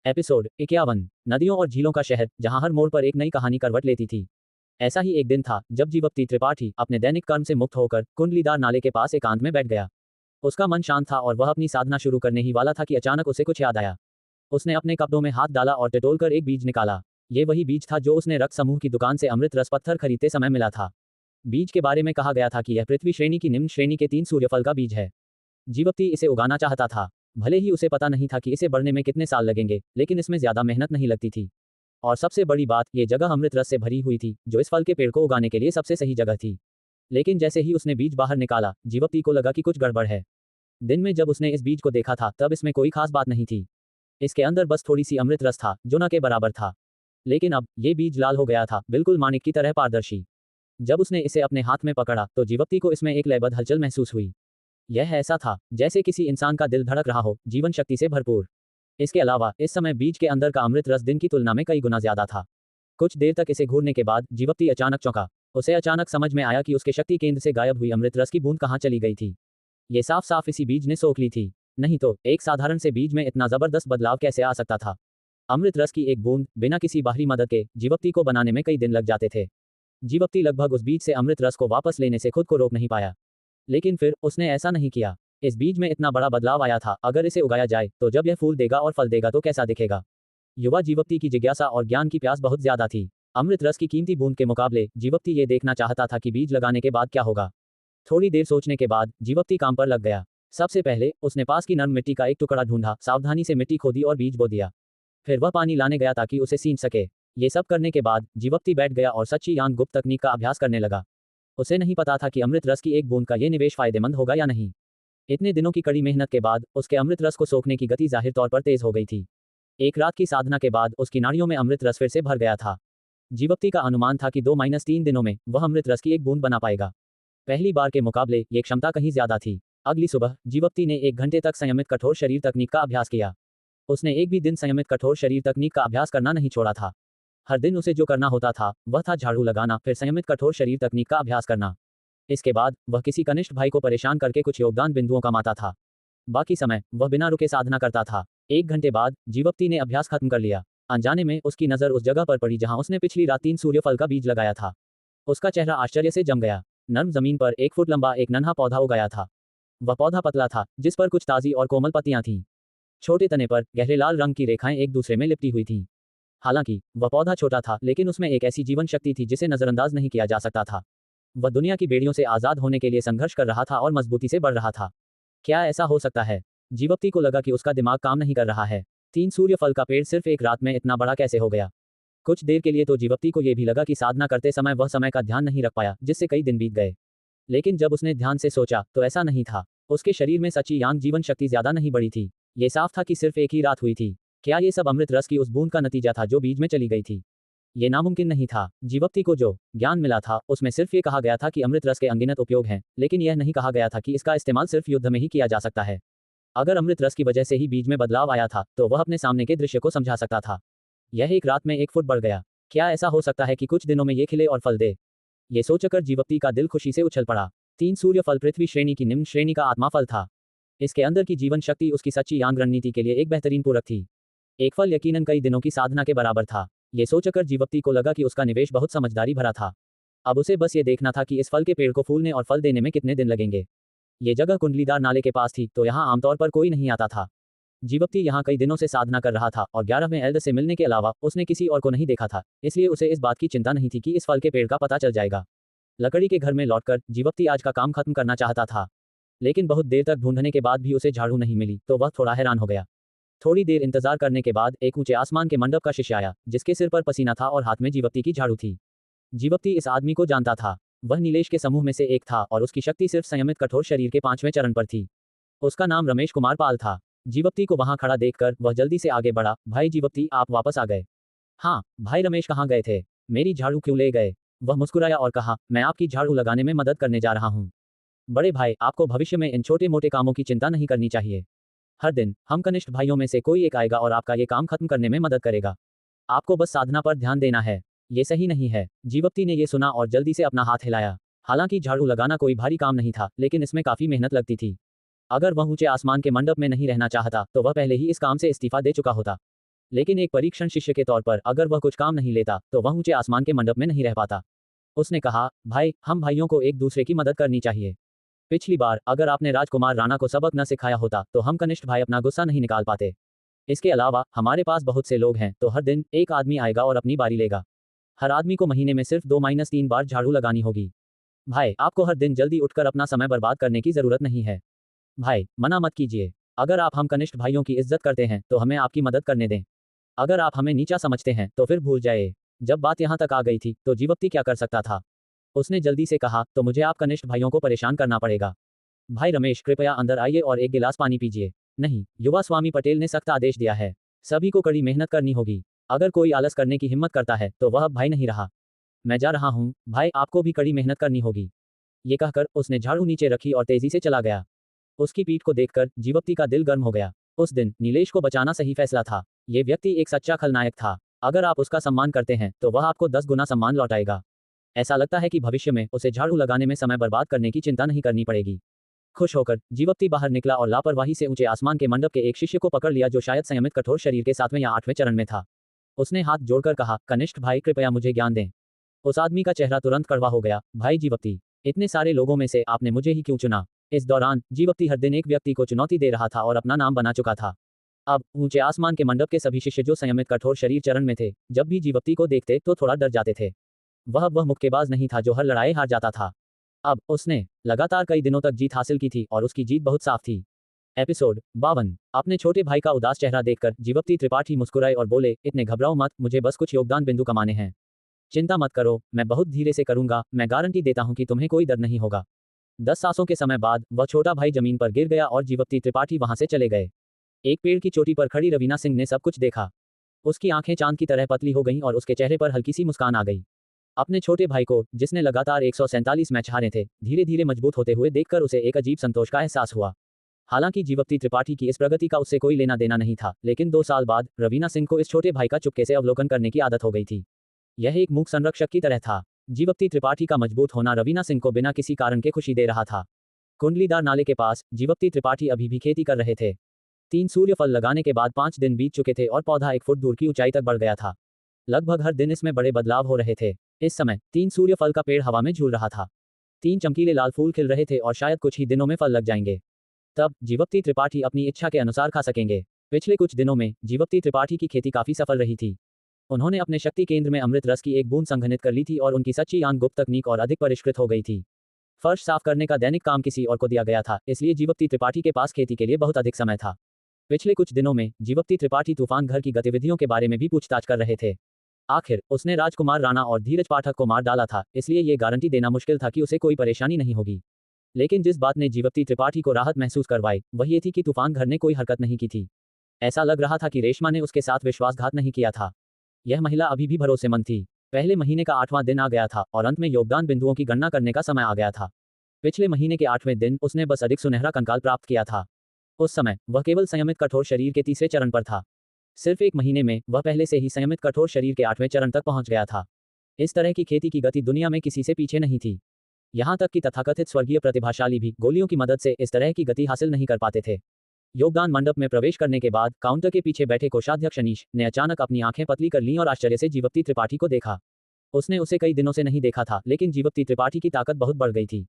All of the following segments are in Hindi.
एपिसोड 51। नदियों और झीलों का शहर, जहां हर मोड़ पर एक नई कहानी करवट लेती थी। ऐसा ही एक दिन था जब जीवप्ती त्रिपाठी अपने दैनिक कर्म से मुक्त होकर कुंडलीदार नाले के पास एकांत में बैठ गया। उसका मन शांत था और वह अपनी साधना शुरू करने ही वाला था कि अचानक उसे कुछ याद आया। उसने अपने कपड़ों में हाथ डाला और टटोलकर एक बीज निकाला। ये वही बीज था जो उसने रक्त समूह की दुकान से अमृत रस पत्थर खरीदते समय मिला था। बीज के बारे में कहा गया था कि यह पृथ्वी श्रेणी की निम्न श्रेणी के 3 सूर्यफल का बीज है। जीवप्ती इसे उगाना चाहता था। भले ही उसे पता नहीं था कि इसे बढ़ने में कितने साल लगेंगे, लेकिन इसमें ज्यादा मेहनत नहीं लगती थी। और सबसे बड़ी बात, ये जगह अमृत रस से भरी हुई थी, जो इस फल के पेड़ को उगाने के लिए सबसे सही जगह थी। लेकिन जैसे ही उसने बीज बाहर निकाला, जीवप्ती को लगा कि कुछ गड़बड़ है। दिन में जब उसने इस बीज को देखा था, तब इसमें कोई खास बात नहीं थी। इसके अंदर बस थोड़ी सी अमृत रस था, जो न के बराबर था। लेकिन अब ये बीज लाल हो गया था, बिल्कुल माणिक की तरह पारदर्शी। जब उसने इसे अपने हाथ में पकड़ा, तो जीवप्ती को इसमें एक लयबद्ध हलचल महसूस हुई। यह ऐसा था जैसे किसी इंसान का दिल धड़क रहा हो, जीवन शक्ति से भरपूर। इसके अलावा इस समय बीज के अंदर का अमृत रस दिन की तुलना में कई गुना ज्यादा था। कुछ देर तक इसे घूरने के बाद जीवप्ती अचानक चौंका। उसे अचानक समझ में आया कि उसके शक्ति केंद्र से गायब हुई अमृत रस की बूंद कहाँ चली गई थी। ये साफ साफ इसी बीज ने सोख ली थी। नहीं तो एक साधारण से बीज में इतना जबरदस्त बदलाव कैसे आ सकता था। अमृत रस की एक बूंद बिना किसी बाहरी मदद के जीवप्ती को बनाने में कई दिन लग जाते थे। जीवप्ती लगभग उस बीज से अमृत रस को वापस लेने से खुद को रोक नहीं पाया। लेकिन फिर उसने ऐसा नहीं किया। इस बीज में इतना बड़ा बदलाव आया था, अगर इसे उगाया जाए तो जब यह फूल देगा और फल देगा तो कैसा दिखेगा। युवा जीवप्ती की जिज्ञासा और ज्ञान की प्यास बहुत ज्यादा थी। अमृत रस की कीमती बूंद के मुकाबले जीवप्ती ये देखना चाहता था कि बीज लगाने के बाद क्या होगा। थोड़ी देर सोचने के बाद जीवप्ती काम पर लग गया। सबसे पहले उसने पास की नर्म मिट्टी का एक टुकड़ा ढूंढा, सावधानी से मिट्टी खोदी और बीज बो दिया। फिर वह पानी लाने गया ताकि उसे सींच सके। ये सब करने के बाद जीवप्ती बैठ गया और सच्ची यांग गुप्त तकनीक का अभ्यास करने लगा। उसे नहीं पता था कि अमृत रस की एक बूंद का ये निवेश फायदेमंद होगा या नहीं। इतने दिनों की कड़ी मेहनत के बाद उसके अमृत रस को सोखने की गति जाहिर तौर पर तेज हो गई थी। एक रात की साधना के बाद उसकी नाड़ियों में अमृत रस फिर से भर गया था। जीवप्ती का अनुमान था कि 2-3 दिनों में वह अमृत रस की एक बूंद बना पाएगा। पहली बार के मुकाबले ये क्षमता कहीं ज्यादा थी। अगली सुबह जीवप्ती ने 1 घंटे तक संयमित कठोर शरीर तकनीक का अभ्यास किया। उसने एक भी दिन संयमित कठोर शरीर तकनीक का अभ्यास करना नहीं छोड़ा था। हर दिन उसे जो करना होता था वह था झाड़ू लगाना, फिर संयमित कठोर शरीर तकनीक का अभ्यास करना। इसके बाद वह किसी कनिष्ठ भाई को परेशान करके कुछ योगदान बिंदुओं कमाता था। बाकी समय वह बिना रुके साधना करता था। 1 घंटे बाद जीवप्ती ने अभ्यास खत्म कर लिया। अनजाने में उसकी नजर उस जगह पर पड़ी जहां उसने पिछली रात 3 सूर्यफल का बीज लगाया था। उसका चेहरा आश्चर्य से जम गया। नर्म जमीन पर 1 फुट लंबा एक नन्हा पौधा उगाया था। वह पौधा पतला था, जिस पर कुछ ताजी और कोमल पत्तियां थीं। छोटे तने पर गहरे लाल रंग की रेखाएं एक दूसरे में लिपटी हुई थीं। हालांकि वह पौधा छोटा था, लेकिन उसमें एक ऐसी जीवन शक्ति थी जिसे नजरअंदाज नहीं किया जा सकता था। वह दुनिया की बेड़ियों से आजाद होने के लिए संघर्ष कर रहा था और मजबूती से बढ़ रहा था। क्या ऐसा हो सकता है? जीवप्ती को लगा कि उसका दिमाग काम नहीं कर रहा है। 3 सूर्यफल का पेड़ सिर्फ एक रात में इतना बड़ा कैसे हो गया? कुछ देर के लिए तो जीवप्ती को यह भी लगा कि साधना करते समय वह समय का ध्यान नहीं रख पाया, जिससे कई दिन बीत गए। लेकिन जब उसने ध्यान से सोचा तो ऐसा नहीं था। उसके शरीर में सच्ची यांग जीवन शक्ति ज्यादा नहीं बढ़ी थी। ये साफ था कि सिर्फ एक ही रात हुई थी। क्या ये सब अमृत रस की उस बूंद का नतीजा था जो बीज में चली गई थी? ये नामुमकिन नहीं था। जीवप्ती को जो ज्ञान मिला था उसमें सिर्फ ये कहा गया था कि अमृत रस के अनगिनत उपयोग हैं, लेकिन यह नहीं कहा गया था कि इसका इस्तेमाल सिर्फ युद्ध में ही किया जा सकता है। अगर अमृत रस की वजह से ही बीज में बदलाव आया था, तो वह अपने सामने के दृश्य को समझा सकता था। यह एक रात में 1 फुट बढ़ गया। क्या ऐसा हो सकता है कि कुछ दिनों में ये खिले और फल दे? ये सोचकर जीवप्ती का दिल खुशी से उछल पड़ा। 3 सूर्यफल पृथ्वी श्रेणी की निम्न श्रेणी का आत्मा फल था। इसके अंदर की जीवन शक्ति उसकी सच्ची यांग रणनीति के लिए एक बेहतरीन पूरक थी। एक फल यकीनन कई दिनों की साधना के बराबर था। ये सोचकर जीवप्ती को लगा कि उसका निवेश बहुत समझदारी भरा था। अब उसे बस ये देखना था कि इस फल के पेड़ को फूलने और फल देने में कितने दिन लगेंगे। ये जगह कुंडलीदार नाले के पास थी, तो यहाँ आमतौर पर कोई नहीं आता था। जीवप्ती यहाँ कई दिनों से साधना कर रहा था और 11वें एल्डर से मिलने के अलावा उसने किसी और को नहीं देखा था, इसलिए उसे इस बात की चिंता नहीं थी कि इस फल के पेड़ का पता चल जाएगा। लकड़ी के घर में लौटकर जीवप्ती आज का काम खत्म करना चाहता था। लेकिन बहुत देर तक ढूंढने के बाद भी उसे झाड़ू नहीं मिली, तो वह थोड़ा हैरान हो गया। थोड़ी देर इंतजार करने के बाद एक ऊंचे आसमान के मंडप का शिष्य आया, जिसके सिर पर पसीना था और हाथ में जीवप्ती की झाड़ू थी। जीवप्ती इस आदमी को जानता था। वह नीलेश के समूह में से एक था और उसकी शक्ति सिर्फ संयमित कठोर शरीर के 5वें चरण पर थी। उसका नाम रमेश कुमार पाल था। जीवप्ती को वहां खड़ा देखकर वह जल्दी से आगे बढ़ा। भाई जीवप्ती, आप वापस आ गए? हाँ भाई रमेश, कहाँ गए थे? मेरी झाड़ू क्यों ले गए? वह मुस्कुराया और कहा, मैं आपकी झाड़ू लगाने में मदद करने जा रहा हूँ। बड़े भाई, आपको भविष्य में इन छोटे मोटे कामों की चिंता नहीं करनी चाहिए। हर दिन हम कनिष्ठ भाइयों में से कोई एक आएगा और आपका ये काम खत्म करने में मदद करेगा। आपको बस साधना पर ध्यान देना है। ये सही नहीं है। जीवप्ती ने ये सुना और जल्दी से अपना हाथ हिलाया। हालांकि झाड़ू लगाना कोई भारी काम नहीं था, लेकिन इसमें काफी मेहनत लगती थी। अगर वह ऊंचे आसमान के मंडप में नहीं रहना चाहता, तो वह पहले ही इस काम से इस्तीफा दे चुका होता। लेकिन एक परीक्षण शिष्य के तौर पर अगर वह कुछ काम नहीं लेता तो वह ऊंचे आसमान के मंडप में नहीं रह पाता। उसने कहा, भाई, हम भाइयों को एक दूसरे की मदद करनी चाहिए। पिछली बार अगर आपने राजकुमार राणा को सबक न सिखाया होता तो हम कनिष्ठ भाई अपना गुस्सा नहीं निकाल पाते। इसके अलावा हमारे पास बहुत से लोग हैं, तो हर दिन एक आदमी आएगा और अपनी बारी लेगा। हर आदमी को महीने में सिर्फ 2-3 बार झाड़ू लगानी होगी। भाई, आपको हर दिन जल्दी उठकर अपना समय बर्बाद करने की जरूरत नहीं है। भाई, मना मत कीजिए। अगर आप हम कनिष्ठ भाइयों की इज्जत करते हैं तो हमें आपकी मदद करने दें। अगर आप हमें नीचा समझते हैं तो फिर भूल जाए। जब बात यहाँ तक आ गई थी तो जीवप्ती क्या कर सकता था। उसने जल्दी से कहा, तो मुझे आप कनिष्ठ भाइयों को परेशान करना पड़ेगा। भाई रमेश, कृपया अंदर आइए और एक गिलास पानी पीजिए। नहीं, युवा स्वामी पटेल ने सख्त आदेश दिया है। सभी को कड़ी मेहनत करनी होगी। अगर कोई आलस करने की हिम्मत करता है तो वह अब भाई नहीं रहा। मैं जा रहा हूँ, भाई, आपको भी कड़ी मेहनत करनी होगी। ये कहकर उसने झाड़ू नीचे रखी और तेजी से चला गया। उसकी पीठ को देखकर जीवप्ती का दिल गर्म हो गया। उस दिन नीलेश को बचाना सही फैसला था। ये व्यक्ति एक सच्चा खलनायक था। अगर आप उसका सम्मान करते हैं तो वह आपको 10 गुना सम्मान लौटाएगा। ऐसा लगता है कि भविष्य में उसे झाड़ू लगाने में समय बर्बाद करने की चिंता नहीं करनी पड़ेगी। खुश होकर जीवप्ती बाहर निकला और लापरवाही से ऊंचे आसमान के मंडप के एक शिष्य को पकड़ लिया जो शायद संयमित कठोर शरीर के 7वें या 8वें चरण में था। उसने हाथ जोड़कर कहा, कनिष्ठ भाई, कृपया मुझे ज्ञान दें। उस आदमी का चेहरा तुरंत कड़वा हो गया। भाई जीवप्ती, इतने सारे लोगों में से आपने मुझे ही क्यों चुना। इस दौरान जीवप्ती हर दिन एक व्यक्ति को चुनौती दे रहा था और अपना नाम बना चुका था। अब ऊंचे आसमान के मंडप के सभी शिष्य जो संयमित कठोर शरीर चरण में थे, जब भी जीवप्ती को देखते तो थोड़ा डर जाते थे। वह मुक्केबाज नहीं था जो हर लड़ाई हार जाता था। अब उसने लगातार कई दिनों तक जीत हासिल की थी और उसकी जीत बहुत साफ थी। एपिसोड 52। अपने छोटे भाई का उदास चेहरा देखकर जीवप्ती त्रिपाठी मुस्कुराए और बोले, इतने घबराओ मत, मुझे बस कुछ योगदान बिंदु कमाने हैं। चिंता मत करो, मैं बहुत धीरे से करूंगा, मैं गारंटी देता हूं कि तुम्हें कोई डर नहीं होगा। 10 सांसों के समय बाद वह छोटा भाई जमीन पर गिर गया और जीवप्ती त्रिपाठी वहां से चले गए। एक पेड़ की चोटी पर खड़ी रवीना सिंह ने सब कुछ देखा। उसकी आंखें चांद की तरह पतली हो गईं और उसके चेहरे पर हल्की सी मुस्कान आ गई। अपने छोटे भाई को, जिसने लगातार 147 मैच हारे थे, धीरे धीरे मजबूत होते हुए देखकर उसे एक अजीब संतोष का एहसास हुआ। हालांकि जीवप्ती त्रिपाठी की इस प्रगति का उससे कोई लेना देना नहीं था, लेकिन 2 साल बाद रवीना सिंह को इस छोटे भाई का चुपके से अवलोकन करने की आदत हो गई थी। यह एक मूक संरक्षक की तरह था। जीवप्ती त्रिपाठी का मजबूत होना रवीना सिंह को बिना किसी कारण के खुशी दे रहा था। कुंडलीदार नाले के पास जीवप्ती त्रिपाठी अभी भी खेती कर रहे थे। 3 सूर्य फल लगाने के बाद 5 दिन बीत चुके थे और पौधा 1 फुट दूर की ऊंचाई तक बढ़ गया था। लगभग हर दिन इसमें बड़े बदलाव हो रहे थे। इस समय 3 सूर्य फल का पेड़ हवा में झूल रहा था। 3 चमकीले लाल फूल खिल रहे थे और शायद कुछ ही दिनों में फल लग जाएंगे। तब जीवप्ती त्रिपाठी अपनी इच्छा के अनुसार खा सकेंगे। पिछले कुछ दिनों में जीवप्ती त्रिपाठी की खेती काफी सफल रही थी। उन्होंने अपने शक्ति केंद्र में अमृत रस की एक बूंद संघनित कर ली थी और उनकी सच्ची आंख गुप्त तकनीक और अधिक परिष्कृत हो गई थी। फर्श साफ करने का दैनिक काम किसी और को दिया गया था, इसलिए जीवप्ती त्रिपाठी के पास खेती के लिए बहुत अधिक समय था। पिछले कुछ दिनों में जीवप्ती त्रिपाठी तूफान घर की गतिविधियों के बारे में भी पूछताछ कर रहे थे। आखिर उसने राजकुमार राणा और धीरज पाठक को मार डाला था, इसलिए ये गारंटी देना मुश्किल था कि उसे कोई परेशानी नहीं होगी। लेकिन जिस बात ने जीवप्ती त्रिपाठी को राहत महसूस करवाई वह ये थी कि तूफान घर ने कोई हरकत नहीं की थी। ऐसा लग रहा था कि रेशमा ने उसके साथ विश्वासघात नहीं किया था। यह महिला अभी भी भरोसेमंद थी। पहले महीने का 8वां दिन आ गया था और अंत में योगदान बिंदुओं की गणना करने का समय आ गया था। पिछले महीने के 8वें दिन उसने बस अधिक सुनहरा कंकाल प्राप्त किया था। उस समय वह केवल संयमित कठोर शरीर के 3रे चरण पर था। सिर्फ 1 महीने में वह पहले से ही संयमित कठोर शरीर के 8वें चरण तक पहुंच गया था। इस तरह की खेती की गति दुनिया में किसी से पीछे नहीं थी। यहां तक कि तथाकथित स्वर्गीय प्रतिभाशाली भी गोलियों की मदद से इस तरह की गति हासिल नहीं कर पाते थे। योगदान मंडप में प्रवेश करने के बाद काउंटर के पीछे बैठे कोषाध्यक्ष अनीश ने अचानक अपनी आंखें पतली कर लीं और आश्चर्य से जीवप्ती त्रिपाठी को देखा। उसने उसे कई दिनों से नहीं देखा था, लेकिन जीवप्ती त्रिपाठी की ताकत बहुत बढ़ गई थी।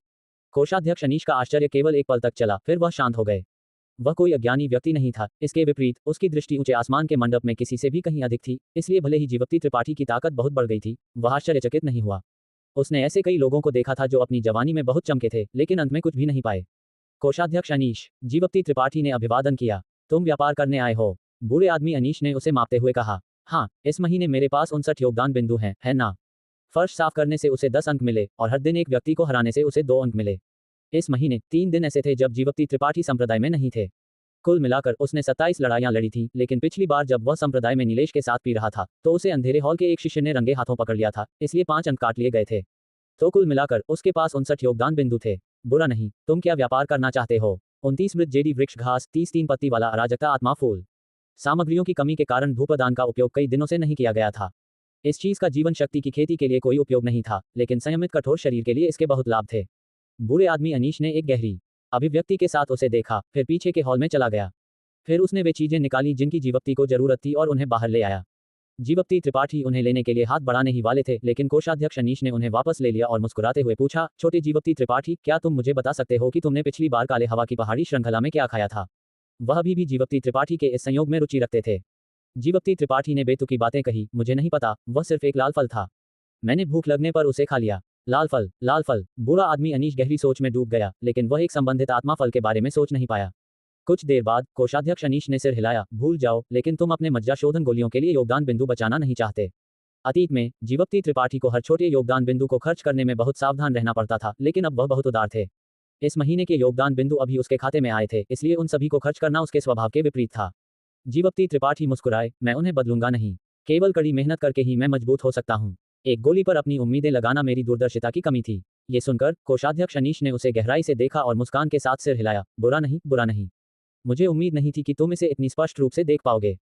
कोषाध्यक्ष अनीश का आश्चर्य केवल एक पल तक चला, फिर वह शांत हो गए। वह कोई अज्ञानी व्यक्ति नहीं था, इसके विपरीत उसकी दृष्टि ऊंचे आसमान के मंडप में किसी से भी कहीं अधिक थी, इसलिए भले ही जीवप्ती त्रिपाठी की ताकत बहुत बढ़ गई थी, वह आश्चर्यचकित नहीं हुआ। उसने ऐसे कई लोगों को देखा था जो अपनी जवानी में बहुत चमके थे, लेकिन अंत में कुछ भी नहीं पाए। कोषाध्यक्ष अनीश, जीवप्ती त्रिपाठी ने अभिवादन किया। तुम व्यापार करने आए हो? बूढ़े आदमी अनीश ने उसे मापते हुए कहा। हाँ, इस महीने मेरे पास 59 योगदान बिंदु हैं, है ना? फर्श साफ करने से उसे 10 अंक मिले और हर दिन एक व्यक्ति को हराने से उसे 2 अंक मिले। इस महीने 3 दिन ऐसे थे जब जीवप्ती त्रिपाठी संप्रदाय में नहीं थे। कुल मिलाकर उसने 27 लड़ाइयां लड़ी थी, लेकिन पिछली बार जब वह संप्रदाय में नीलेश के साथ पी रहा था तो उसे अंधेरे हॉल के एक शिष्य ने रंगे हाथों पकड़ लिया था, इसलिए 5 अंक काट लिए गए थे। तो कुल मिलाकर उसके पास 59 योगदान बिंदु थे। बुरा नहीं, तुम क्या व्यापार करना चाहते हो? 29 मृत जेडी वृक्ष घास, 30 3 पत्ती वाला अराजकता आत्मा फूल। सामग्रियों की कमी के कारण धूपदान का उपयोग कई दिनों से नहीं किया गया था। इस चीज का जीवन शक्ति की खेती के लिए कोई उपयोग नहीं था, लेकिन संयमित कठोर शरीर के लिए इसके बहुत लाभ थे। बूढ़े आदमी अनीश ने एक गहरी अभिव्यक्ति के साथ उसे देखा, फिर पीछे के हॉल में चला गया। फिर उसने वे चीजें निकाली जिनकी जीवप्ती को जरूरत थी और उन्हें बाहर ले आया। जीवप्ती त्रिपाठी उन्हें लेने के लिए हाथ बढ़ाने ही वाले थे, लेकिन कोषाध्यक्ष अनीश ने उन्हें वापस ले लिया और मुस्कुराते हुए पूछा, छोटे जीवप्ती त्रिपाठी, क्या तुम मुझे बता सकते हो कि तुमने पिछली बार काले हवा की पहाड़ी श्रृंखला में क्या खाया था? वह अभी भी जीवप्ती त्रिपाठी के इस संयोग में रुचि रखते थे। जीवप्ती त्रिपाठी ने बेतुकी बातें कही, मुझे नहीं पता, वह सिर्फ एक लाल फल था। मैंने भूख लगने पर उसे खा लिया। लाल फल, लाल फल। बूढ़ा आदमी अनीश गहरी सोच में डूब गया, लेकिन वह एक संबंधित आत्मा फल के बारे में सोच नहीं पाया। कुछ देर बाद कोषाध्यक्ष अनीश ने सिर हिलाया, भूल जाओ, लेकिन तुम अपने मज्जा शोधन गोलियों के लिए योगदान बिंदु बचाना नहीं चाहते। अतीत में जीवप्ती त्रिपाठी को हर छोटे योगदान बिंदु को खर्च करने में बहुत सावधान रहना पड़ता था, लेकिन अब वह बहुत उदार थे। इस महीने के योगदान बिंदु अभी उसके खाते में आए थे, इसलिए उन सभी को खर्च करना उसके स्वभाव के विपरीत था। जीवप्ती त्रिपाठी मुस्कुराए, मैं उन्हें बदलूंगा नहीं। केवल कड़ी मेहनत करके ही मैं मजबूत हो सकता हूँ। एक गोली पर अपनी उम्मीदें लगाना मेरी दूरदर्शिता की कमी थी। ये सुनकर कोषाध्यक्ष अनीश ने उसे गहराई से देखा और मुस्कान के साथ सिर हिलाया, बुरा नहीं, बुरा नहीं। मुझे उम्मीद नहीं थी कि तुम इसे इतनी स्पष्ट रूप से देख पाओगे।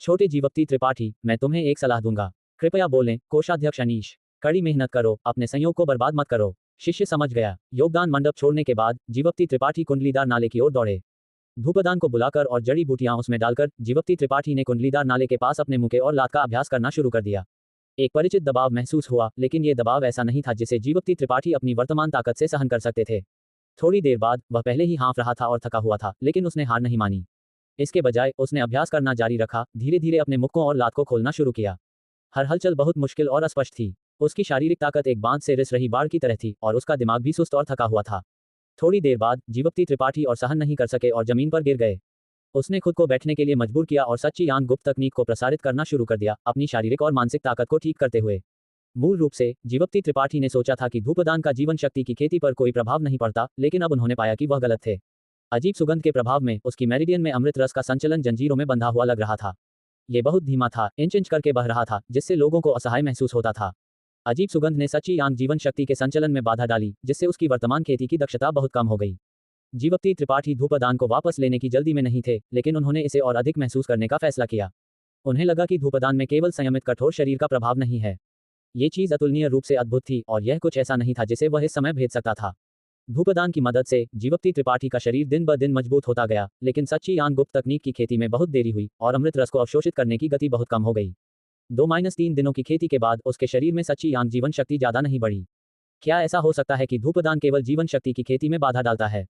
छोटे जीवप्ती त्रिपाठी, मैं तुम्हें एक सलाह दूंगा। कृपया बोलें, कोषाध्यक्ष अनीश। कड़ी मेहनत करो, अपने संयोग को बर्बाद मत करो। शिष्य समझ गया। योगदान मंडप छोड़ने के बाद जीवप्ती त्रिपाठी कुंडलीदार नाले की ओर दौड़े। धूपदान को बुलाकर और जड़ी बूटियां उसमें डालकर जीवप्ती त्रिपाठी ने कुंडलीदार नाले के पास अपने मुके और लात का अभ्यास करना शुरू कर दिया। एक परिचित दबाव महसूस हुआ, लेकिन ये दबाव ऐसा नहीं था जिसे जीवप्ती त्रिपाठी अपनी वर्तमान ताकत से सहन कर सकते थे। थोड़ी देर बाद वह पहले ही हाँफ रहा था और थका हुआ था, लेकिन उसने हार नहीं मानी। इसके बजाय उसने अभ्यास करना जारी रखा, धीरे धीरे अपने मुक्कों और लात को खोलना शुरू किया। हर हलचल बहुत मुश्किल और अस्पष्ट थी। उसकी शारीरिक ताकत एक बांध से रिस रही बाढ़ की तरह थी और उसका दिमाग भी सुस्त और थका हुआ था। थोड़ी देर बाद जीवप्ती त्रिपाठी और सहन नहीं कर सके और जमीन पर गिर गए। उसने खुद को बैठने के लिए मजबूर किया और सच्ची यांग गुप्त तकनीक को प्रसारित करना शुरू कर दिया, अपनी शारीरिक और मानसिक ताकत को ठीक करते हुए। मूल रूप से जीवप्ती त्रिपाठी ने सोचा था कि धूपदान का जीवन शक्ति की खेती पर कोई प्रभाव नहीं पड़ता, लेकिन अब उन्होंने पाया कि वह गलत थे। अजीब सुगंध के प्रभाव में उसकी मेरिडियन में अमृत रस का संचलन जंजीरों में बंधा हुआ लग रहा था। ये बहुत धीमा था, इंच इंच करके बह रहा था, जिससे लोगों को असहाय महसूस होता था। अजीब सुगंध ने सच्ची यांग जीवन शक्ति के संचलन में बाधा डाली, जिससे उसकी वर्तमान खेती की दक्षता बहुत कम हो गई। जीवप्ती त्रिपाठी धूपदान को वापस लेने की जल्दी में नहीं थे, लेकिन उन्होंने इसे और अधिक महसूस करने का फैसला किया। उन्हें लगा कि धूपदान में केवल संयमित कठोर शरीर का प्रभाव नहीं है। ये चीज अतुलनीय रूप से अद्भुत थी और यह कुछ ऐसा नहीं था जिसे वह इस समय भेद सकता था। धूपदान की मदद से जीवप्ती त्रिपाठी का शरीर दिन ब दिन मजबूत होता गया, लेकिन सच्ची यांग गुप्त तकनीक की खेती में बहुत देरी हुई और अमृत रस को अवशोषित करने की गति बहुत कम हो गई। 2-3 दिनों की खेती के बाद उसके शरीर में सच्ची यांग जीवन शक्ति ज्यादा नहीं बढ़ी। क्या ऐसा हो सकता है कि धूपदान केवल जीवन शक्ति की खेती में बाधा डालता है?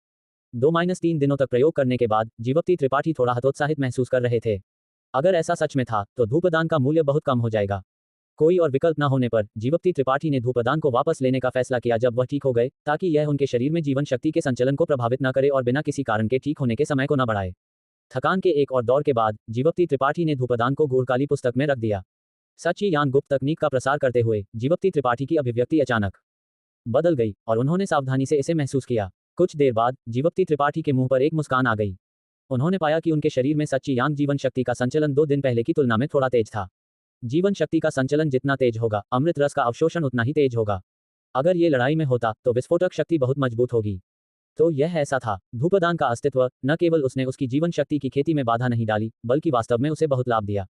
2-3 दिनों तक प्रयोग करने के बाद जीवप्ती त्रिपाठी थोड़ा हतोत्साहित महसूस कर रहे थे। अगर ऐसा सच में था, तो धूपदान का मूल्य बहुत कम हो जाएगा। कोई और विकल्प न होने पर जीवप्ती त्रिपाठी ने धूपदान को वापस लेने का फैसला किया जब वह ठीक हो गए, ताकि यह उनके शरीर में जीवन शक्ति के संचलन को प्रभावित न करे और बिना किसी कारण के ठीक होने के समय को न बढ़ाए। थकान के एक और दौर के बाद जीवप्ती त्रिपाठी ने धूपदान को गूढ़काली पुस्तक में रख दिया। सच्ची यांग गुप्त तकनीक का प्रसार करते हुए जीवप्ती त्रिपाठी की अभिव्यक्ति अचानक बदल गई और उन्होंने सावधानी से इसे महसूस किया। कुछ देर बाद जीवप्ती त्रिपाठी के मुंह पर एक मुस्कान आ गई। उन्होंने पाया कि उनके शरीर में सच्ची यांग जीवन शक्ति का संचलन 2 दिन पहले की तुलना में थोड़ा तेज था। जीवन शक्ति का संचलन जितना तेज होगा, अमृत रस का अवशोषण उतना ही तेज होगा। अगर ये लड़ाई में होता, तो विस्फोटक शक्ति बहुत मजबूत होगी। तो यह ऐसा था। धूपदान का अस्तित्व न केवल उसने उसकी जीवन शक्ति की खेती में बाधा नहीं डाली, बल्कि वास्तव में उसे बहुत लाभ दिया।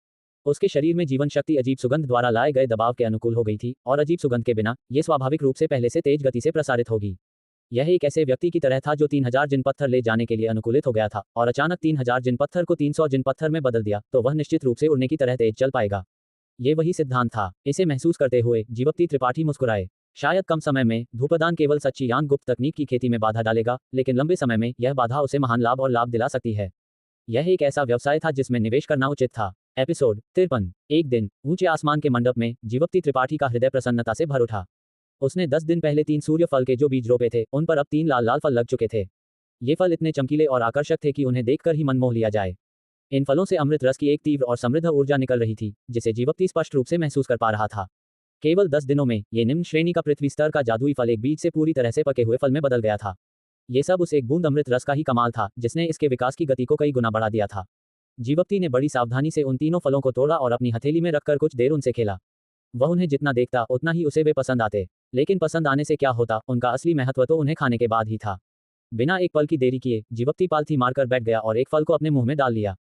उसके शरीर में जीवन शक्ति अजीब सुगंध द्वारा लाए गए दबाव के अनुकूल हो गई थी, और अजीब सुगंध के बिना ये स्वाभाविक रूप से पहले से तेज गति से प्रसारित होगी। यह एक ऐसे व्यक्ति की तरह था जो 3000 जिन पत्थर ले जाने के लिए अनुकूलित हो गया था और अचानक 3000 जिन पत्थर को 300 जिन पत्थर में बदल दिया, तो वह निश्चित रूप से उड़ने की तरह तेज चल पाएगा। ये वही सिद्धांत था। इसे महसूस करते हुए जीवप्ती त्रिपाठी मुस्कुराए। शायद कम समय में धूपदान केवल सच्ची यांग गुप्त तकनीक की खेती में बाधा डालेगा, लेकिन लंबे समय में यह बाधा उसे महान लाभ और लाभ दिला सकती है। यह एक ऐसा व्यवसाय था जिसमें निवेश करना उचित था। एपिसोड 53। एक दिन ऊंचे आसमान के मंडप में जीवप्ती त्रिपाठी का हृदय प्रसन्नता से भर उठा। उसने 10 दिन पहले 3 सूर्य फल के जो बीज रोपे थे, उन पर अब 3 लाल लाल फल लग चुके थे। ये फल इतने चमकीले और आकर्षक थे कि उन्हें देखकर ही मन मोह लिया जाए। इन फलों से अमृत रस की एक तीव्र और समृद्ध ऊर्जा निकल रही थी, जिसे जीवप्ती स्पष्ट रूप से महसूस कर पा रहा था। केवल 10 दिनों में ये निम्न श्रेणी का पृथ्वी स्तर का जादुई फल एक बीज से पूरी तरह से पके हुए फल में बदल गया था। ये सब उस एक बूंद अमृत रस का ही कमाल था, जिसने इसके विकास की गति को कई गुना बढ़ा दिया था। जीवप्ती ने बड़ी सावधानी से उन तीनों फलों को तोड़ा और अपनी हथेली में रखकर कुछ देर उनसे खेला। वह उन्हें जितना देखता उतना ही उसे वे पसंद आते, लेकिन पसंद आने से क्या होता, उनका असली महत्व तो उन्हें खाने के बाद ही था। बिना एक पल की देरी किए जीवप्ती पालथी मारकर बैठ गया और एक फल को अपने मुंह में डाल लिया।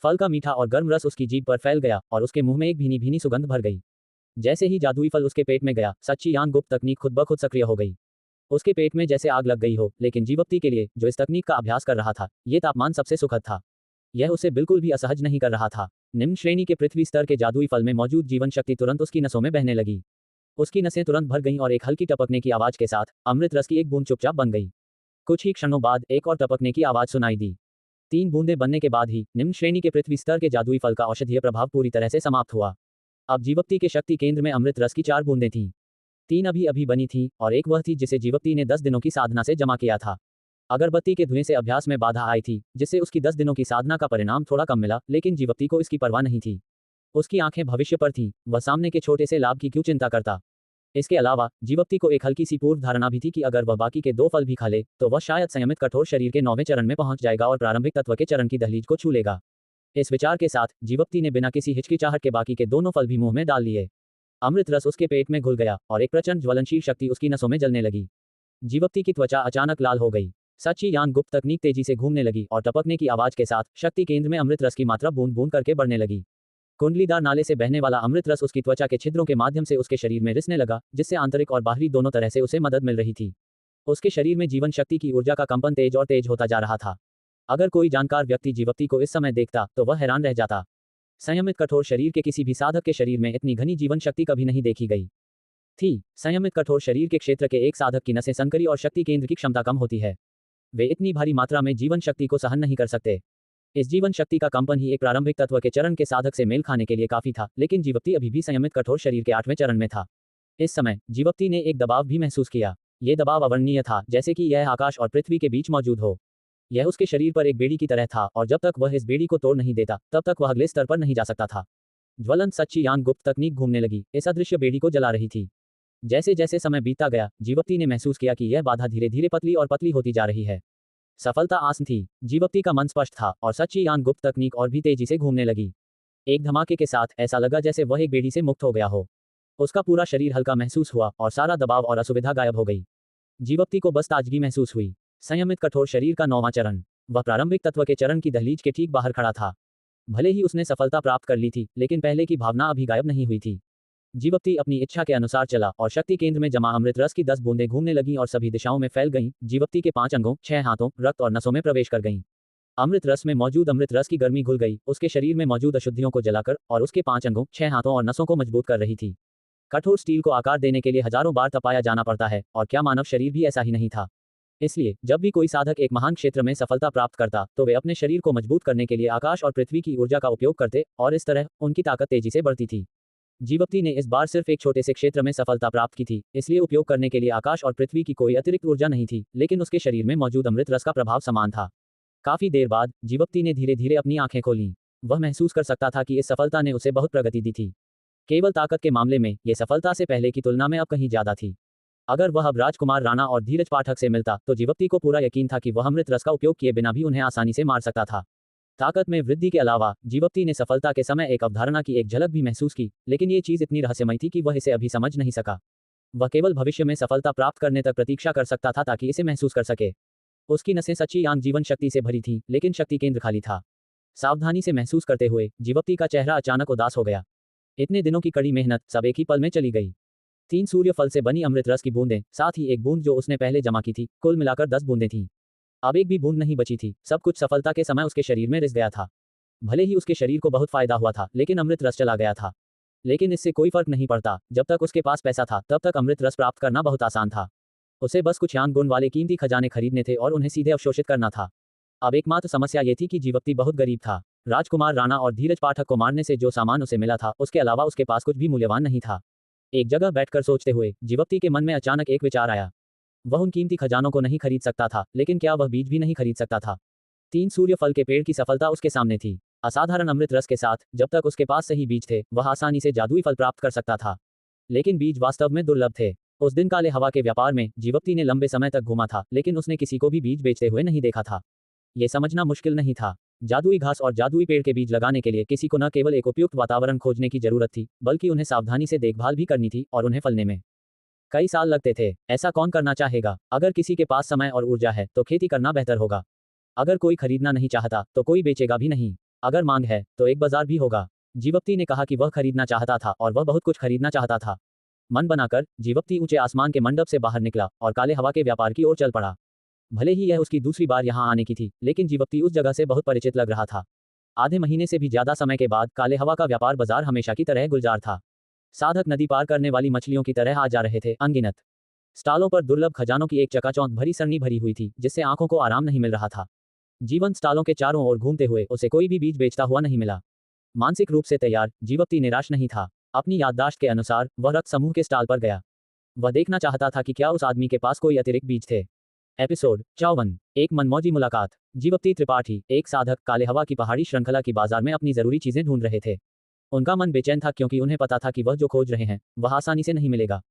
फल का मीठा और गर्म रस उसकी जीभ पर फैल गया और उसके मुंह में एक भीनी भीनी सुगंध भर गई। जैसे ही जादुई फल उसके पेट में गया, सच्ची यांग गुप्त तकनीक खुद ब खुद सक्रिय हो गई। उसके पेट में जैसे आग लग गई हो, लेकिन जीवप्ती के लिए, जो इस तकनीक का अभ्यास कर रहा था, ये तापमान सबसे सुखद था। यह उसे बिल्कुल भी असहज नहीं कर रहा था। निम्न श्रेणी के पृथ्वी स्तर के जादुई फल में मौजूद जीवन शक्ति तुरंत उसकी नसों में बहने लगी। उसकी नसें तुरंत भर गईं और एक हल्की टपकने की आवाज के साथ अमृत रस की एक बूंद चुपचाप बन गई। कुछ ही क्षणों बाद एक और टपकने की आवाज सुनाई दी। 3 बूंदें बनने के बाद ही निम्न श्रेणी के पृथ्वी स्तर के जादुई फल का औषधीय प्रभाव पूरी तरह से समाप्त हुआ। अब जीवप्ती के शक्ति केंद्र में अमृत रस की 4 बूंदें थीं। 3 अभी अभी बनी थीं और एक वह थी जिसे जीवप्ती ने 10 दिनों की साधना से जमा किया था। अगरबत्ती के धुएं से अभ्यास में बाधा आई थी, जिससे उसकी 10 दिनों की साधना का परिणाम थोड़ा कम मिला, लेकिन जीवप्ती को इसकी परवाह नहीं थी। उसकी आंखें भविष्य पर थीं, वह सामने के छोटे से लाभ की क्यों चिंता करता। इसके अलावा जीवप्ती को एक हल्की सी पूर्व धारणा भी थी कि अगर वह बाकी के 2 फल भी खा ले, तो वह शायद संयमित कठोर शरीर के 9वें चरण में पहुंच जाएगा और प्रारंभिक तत्व के चरण की दहलीज को छू लेगा। इस विचार के साथ जीवप्ती ने बिना किसी हिचकिचाहट के बाकी के दोनों फल भी मुंह में डाल लिए। अमृत रस उसके पेट में घुल गया और एक प्रचंड ज्वलनशील शक्ति उसकी नसों में जलने लगी। जीवप्ती की त्वचा अचानक लाल हो गई। सच्ची यान गुप्त तकनीक तेजी से घूमने लगी और टपकने की आवाज के साथ शक्ति केंद्र में अमृत रस की मात्रा बूंद बूंद करके बढ़ने लगी। कुंडलीदार नाले से बहने वाला अमृत रस उसकी त्वचा के छिद्रों के माध्यम से उसके शरीर में रिसने लगा, जिससे आंतरिक और बाहरी दोनों तरह से उसे मदद मिल रही थी। उसके शरीर में जीवन शक्ति की ऊर्जा का कंपन तेज और तेज होता जा रहा था। अगर कोई जानकार व्यक्ति जीवप्ती को इस समय देखता तो वह हैरान रह जाता। संयमित कठोर शरीर के किसी भी साधक के शरीर में इतनी घनी जीवन शक्ति कभी नहीं देखी गई थी। संयमित कठोर शरीर के क्षेत्र के एक साधक की नसें संकरी और शक्ति केंद्र की क्षमता कम होती है। वे इतनी भारी मात्रा में जीवन शक्ति को सहन नहीं कर सकते। इस जीवन शक्ति का कंपन ही एक प्रारंभिक तत्व के चरण के साधक से मेल खाने के लिए काफी था, लेकिन जीवप्ती अभी भी संयमित कठोर शरीर के 8वें चरण में था। इस समय जीवप्ती ने एक दबाव भी महसूस किया। यह दबाव अवर्णनीय था, जैसे कि यह आकाश और पृथ्वी के बीच मौजूद हो। यह उसके शरीर पर एक बेड़ी की तरह था और जब तक वह इस बेड़ी को तोड़ नहीं देता, तब तक वह अगले स्तर पर नहीं जा सकता था। ज्वलंत सच्ची यान गुप्त तकनीक घूमने लगी, इस अदृश्य बेड़ी को जला रही थी। जैसे जैसे समय बीतता गया, जीवप्ती ने महसूस किया कि यह बाधा धीरे धीरे पतली और पतली होती जा रही है। सफलता आसन थी। जीवप्ती का मन स्पष्ट था और सच्ची यान गुप्त तकनीक और भी तेजी से घूमने लगी। एक धमाके के साथ ऐसा लगा जैसे वह एक बेड़ी से मुक्त हो गया हो। उसका पूरा शरीर हल्का महसूस हुआ और सारा दबाव और असुविधा गायब हो गई। जीवप्ती को बस ताजगी महसूस हुई। संयमित कठोर शरीर का 9वां चरण। वह प्रारंभिक तत्व के चरण की दहलीज के ठीक बाहर खड़ा था। भले ही उसने सफलता प्राप्त कर ली थी, लेकिन पहले की भावना अभी गायब नहीं हुई थी। जीवप्ती अपनी इच्छा के अनुसार चला और शक्ति केंद्र में जमा अमृत रस की 10 बूंदें घूमने लगीं और सभी दिशाओं में फैल गईं। जीवप्ती के 5 अंगों, 6 हाथों, रक्त और नसों में प्रवेश कर गईं। अमृत रस में मौजूद अमृत रस की गर्मी घुल गई, उसके शरीर में मौजूद अशुद्धियों को जलाकर और उसके 5 अंगों, 6 हाथों और नसों को मजबूत कर रही थी। कठोर स्टील को आकार देने के लिए हजारों बार तपाया जाना पड़ता है, और क्या मानव शरीर भी ऐसा ही नहीं था। इसलिए जब भी कोई साधक एक महान क्षेत्र में सफलता प्राप्त करता, तो वे अपने शरीर को मजबूत करने के लिए आकाश और पृथ्वी की ऊर्जा का उपयोग करते और इस तरह उनकी ताकत तेजी से बढ़ती थी। जीवप्ती ने इस बार सिर्फ एक छोटे से क्षेत्र में सफलता प्राप्त की थी, इसलिए उपयोग करने के लिए आकाश और पृथ्वी की कोई अतिरिक्त ऊर्जा नहीं थी, लेकिन उसके शरीर में मौजूद अमृत रस का प्रभाव समान था। काफी देर बाद जीवप्ती ने धीरे धीरे अपनी आंखें खोलीं। वह महसूस कर सकता था कि इस सफलता ने उसे बहुत प्रगति दी थी। केवल ताकत के मामले में यह सफलता से पहले की तुलना में अब कहीं ज्यादा थी। अगर वह अब राजकुमार राणा और धीरज पाठक से मिलता, तो जीवप्ती को पूरा यकीन था कि वह अमृत रस का उपयोग किए बिना भी उन्हें आसानी से मार सकता था। ताकत में वृद्धि के अलावा जीवप्ती ने सफलता के समय एक अवधारणा की एक झलक भी महसूस की, लेकिन ये चीज इतनी रहस्यमय थी कि वह इसे अभी समझ नहीं सका। वह केवल भविष्य में सफलता प्राप्त करने तक प्रतीक्षा कर सकता था ताकि इसे महसूस कर सके। उसकी नसें सच्ची यान जीवन शक्ति से भरी थीं, लेकिन शक्ति केंद्र खाली था। सावधानी से महसूस करते हुए जीवप्ती का चेहरा अचानक उदास हो गया। इतने दिनों की कड़ी मेहनत सब एक ही पल में चली गई। 3 सूर्य फल से बनी अमृत रस की बूंदें, साथ ही एक बूंद जो उसने पहले जमा की थी, कुल मिलाकर 10 बूंदें थीं। अब एक भी बूंद नहीं बची थी। सब कुछ सफलता के समय उसके शरीर में रिस गया था। भले ही उसके शरीर को बहुत फायदा हुआ था, लेकिन अमृत रस चला गया था। लेकिन इससे कोई फर्क नहीं पड़ता। जब तक उसके पास पैसा था, तब तक अमृत रस प्राप्त करना बहुत आसान था। उसे बस कुछ यान गुण वाले कीमती खजाने खरीदने थे और उन्हें सीधे अवशोषित करना था। अब एकमात्र समस्या ये थी कि जीवप्ती बहुत गरीब था। राजकुमार राणा और धीरज पाठक को मारने से जो सामान उसे मिला था, उसके अलावा उसके पास कुछ भी मूल्यवान नहीं था। एक जगह बैठकर सोचते हुए जीवप्ती के मन में अचानक एक विचार आया। वह उन कीमती खजानों को नहीं खरीद सकता था, लेकिन क्या वह बीज भी नहीं खरीद सकता था? 3 सूर्य फल के पेड़ की सफलता उसके सामने थी। असाधारण अमृत रस के साथ, जब तक उसके पास सही बीज थे, वह आसानी से जादुई फल प्राप्त कर सकता था। लेकिन बीज वास्तव में दुर्लभ थे। उस दिन काले हवा के व्यापार में जीवप्ती ने लंबे समय तक घूमा था, लेकिन उसने किसी को भी बीज बेचते हुए नहीं देखा था। यह समझना मुश्किल नहीं था। जादुई घास और जादुई पेड़ के बीज लगाने के लिए किसी को न केवल एक उपयुक्त वातावरण खोजने की जरूरत थी, बल्कि उन्हें सावधानी से देखभाल भी करनी थी और उन्हें फलने में कई साल लगते थे। ऐसा कौन करना चाहेगा? अगर किसी के पास समय और ऊर्जा है, तो खेती करना बेहतर होगा। अगर कोई खरीदना नहीं चाहता, तो कोई बेचेगा भी नहीं। अगर मांग है, तो एक बाजार भी होगा। जीवप्ती ने कहा कि वह खरीदना चाहता था और वह बहुत कुछ खरीदना चाहता था। मन बनाकर जीवप्ती ऊंचे आसमान के मंडप से बाहर निकला और काले हवा के व्यापार की ओर चल पड़ा। भले ही यह उसकी दूसरी बार यहां आने की थी, लेकिन जीवप्ती उस जगह से बहुत परिचित लग रहा था। आधे महीने से भी ज्यादा समय के बाद काले हवा का व्यापार बाजार हमेशा की तरह गुलजार था। साधक नदी पार करने वाली मछलियों की तरह आ जा रहे थे, अनगिनत। स्टॉलों पर दुर्लभ खजानों की एक चकाचौंध भरी सरनी भरी हुई थी, जिससे आंखों को आराम नहीं मिल रहा था। जीवन स्टॉलों के चारों ओर घूमते हुए उसे कोई भी बीज बेचता हुआ नहीं मिला। मानसिक रूप से तैयार जीवप्ती निराश नहीं था। अपनी याददाश्त के अनुसार वह रक्त समूह के स्टॉल पर गया। वह देखना चाहता था कि क्या उस आदमी के पास कोई अतिरिक्त बीज थे। एपिसोड 54। एक मनमौजी मुलाकात। जीवप्ती त्रिपाठी, एक साधक, काले हवा की पहाड़ी श्रृंखला की बाजार में अपनी जरूरी चीजें ढूंढ रहे थे। उनका मन बेचैन था क्योंकि उन्हें पता था कि वह जो खोज रहे हैं वह आसानी से नहीं मिलेगा।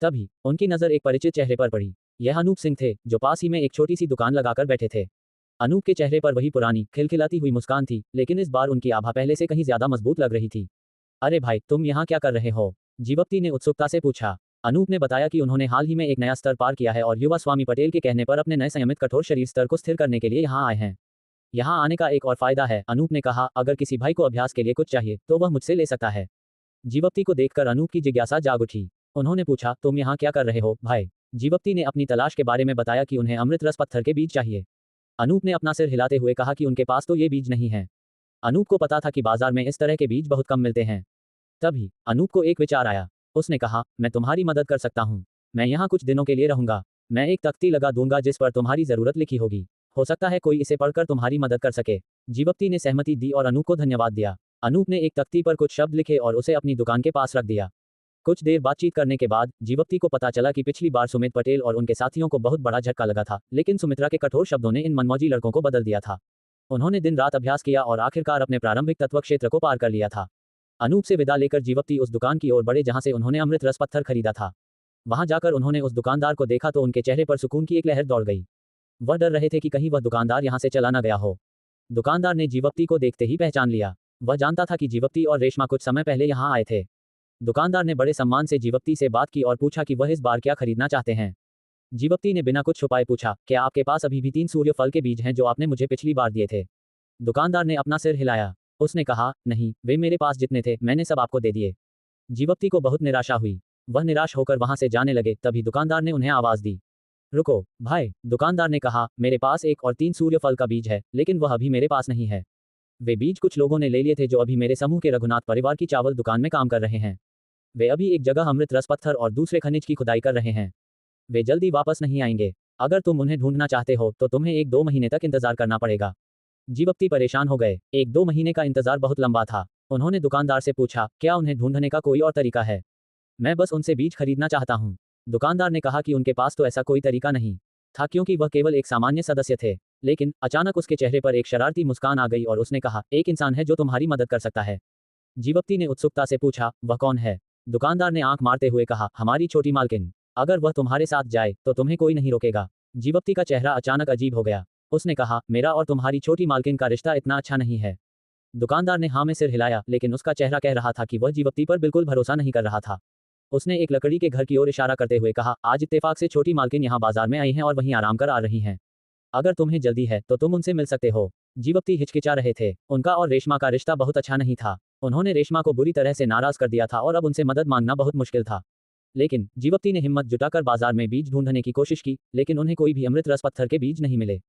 तभी उनकी नजर एक परिचित चेहरे पर पड़ी। यह अनूप सिंह थे, जो पास ही में एक छोटी सी दुकान लगाकर बैठे थे। अनूप के चेहरे पर वही पुरानी खिलखिलाती हुई मुस्कान थी, लेकिन इस बार उनकी आभा पहले से कहीं ज्यादा मजबूत लग रही थी। अरे भाई, तुम यहाँ क्या कर रहे हो? जीवप्ती ने उत्सुकता से पूछा। अनूप ने बताया कि उन्होंने हाल ही में एक नया स्तर पार किया है और युवा स्वामी पटेल के कहने पर अपने नए संयमित कठोर शरीर स्तर को स्थिर करने के लिए यहाँ आए हैं। यहाँ आने का एक और फायदा है, अनूप ने कहा, अगर किसी भाई को अभ्यास के लिए कुछ चाहिए तो वह मुझसे ले सकता है। जीवप्ती को देखकर अनूप की जिज्ञासा जाग उठी। उन्होंने पूछा, तुम यहाँ क्या कर रहे हो भाई? जीवप्ती ने अपनी तलाश के बारे में बताया कि उन्हें अमृत रस पत्थर के बीज चाहिए। अनूप ने अपना सिर हिलाते हुए कहा कि उनके पास तो ये बीज नहीं है। अनूप को पता था कि बाजार में इस तरह के बीज बहुत कम मिलते हैं। तभी अनूप को एक विचार आया। उसने कहा, मैं तुम्हारी मदद कर सकता हूँ। मैं यहाँ कुछ दिनों के लिए रहूंगा। मैं एक तख्ती लगा दूंगा जिस पर तुम्हारी जरूरत लिखी होगी। हो सकता है कोई इसे पढ़कर तुम्हारी मदद कर सके। जीवप्ती ने सहमति दी और अनूप को धन्यवाद दिया। अनूप ने एक तख्ती पर कुछ शब्द लिखे और उसे अपनी दुकान के पास रख दिया। कुछ देर बातचीत करने के बाद जीवप्ती को पता चला कि पिछली बार सुमित पटेल और उनके साथियों को बहुत बड़ा झटका लगा था, लेकिन सुमित्रा के कठोर शब्दों ने इन मनमौजी लड़कों को बदल दिया था। उन्होंने दिन रात अभ्यास किया और आखिरकार अपने प्रारंभिक तत्व क्षेत्र को पार कर लिया था। अनूप से विदा लेकर जीवप्ती उस दुकान की ओर बढ़े जहां से उन्होंने अमृत रस पत्थर खरीदा था। वहां जाकर उन्होंने उस दुकानदार को देखा तो उनके चेहरे पर सुकून की एक लहर दौड़ गई। वह डर रहे थे कि कहीं वह दुकानदार यहां से चला न गया हो। दुकानदार ने जीवप्ती को देखते ही पहचान लिया। वह जानता था कि जीवप्ती और रेशमा कुछ समय पहले यहां आए थे। दुकानदार ने बड़े सम्मान से जीवप्ती से बात की और पूछा कि वह इस बार क्या खरीदना चाहते हैं। जीवप्ती ने बिना कुछ छुपाए पूछा, क्या आपके पास अभी भी 3 सूर्य फल के बीज हैं जो आपने मुझे पिछली बार दिए थे? दुकानदार ने अपना सिर हिलाया। उसने कहा, नहीं, वे मेरे पास जितने थे मैंने सब आपको दे दिए। जीवप्ती को बहुत निराशा हुई। वह निराश होकर वहां से जाने लगे, तभी दुकानदार ने उन्हें आवाज दी। रुको भाई, दुकानदार ने कहा, मेरे पास 1 और 3 सूर्य फल का बीज है, लेकिन वह अभी मेरे पास नहीं है। वे बीज कुछ लोगों ने ले लिए थे जो अभी मेरे समूह के रघुनाथ परिवार की चावल दुकान में काम कर रहे हैं। वे अभी एक जगह अमृत रस पत्थर और दूसरे खनिज की खुदाई कर रहे हैं। वे जल्दी वापस नहीं आएंगे। अगर तुम उन्हें ढूंढना चाहते हो तो तुम्हें 1-2 महीने तक इंतजार करना पड़ेगा। जीवप्ती परेशान हो गए। 1-2 महीने का इंतजार बहुत लंबा था। उन्होंने दुकानदार से पूछा, क्या उन्हें ढूंढने का कोई और तरीका है? मैं बस उनसे बीज खरीदना चाहता हूँ। दुकानदार ने कहा कि उनके पास तो ऐसा कोई तरीका नहीं था क्योंकि वह केवल एक सामान्य सदस्य थे। लेकिन अचानक उसके चेहरे पर एक शरारती मुस्कान आ गई और उसने कहा, एक इंसान है जो तुम्हारी मदद कर सकता है। जीवप्ती ने उत्सुकता से पूछा, वह कौन है? दुकानदार ने आंख मारते हुए कहा, हमारी छोटी मालकिन। अगर वह तुम्हारे साथ जाए तो तुम्हें कोई नहीं रोकेगा। जीवप्ती का चेहरा अचानक अजीब हो गया। उसने कहा, मेरा और तुम्हारी छोटी मालकिन का रिश्ता इतना अच्छा नहीं है। दुकानदार ने हाँ में सिर हिलाया, लेकिन उसका चेहरा कह रहा था कि वह जीवप्ती पर बिल्कुल भरोसा नहीं कर रहा था। उसने एक लकड़ी के घर की ओर इशारा करते हुए कहा, आज इत्तेफाक से छोटी मालकिन यहाँ बाजार में आई हैं और वहीं आराम कर आ रही हैं। अगर तुम्हें जल्दी है तो तुम उनसे मिल सकते हो। जीवप्ती हिचकिचा रहे थे। उनका और रेशमा का रिश्ता बहुत अच्छा नहीं था। उन्होंने रेशमा को बुरी तरह से नाराज कर दिया था और अब उनसे मदद मांगना बहुत मुश्किल था। लेकिन जीवप्ती ने हिम्मत जुटाकर बाजार में बीज ढूंढने की कोशिश की, लेकिन उन्हें कोई भी अमृत रस पत्थर के बीज नहीं मिले।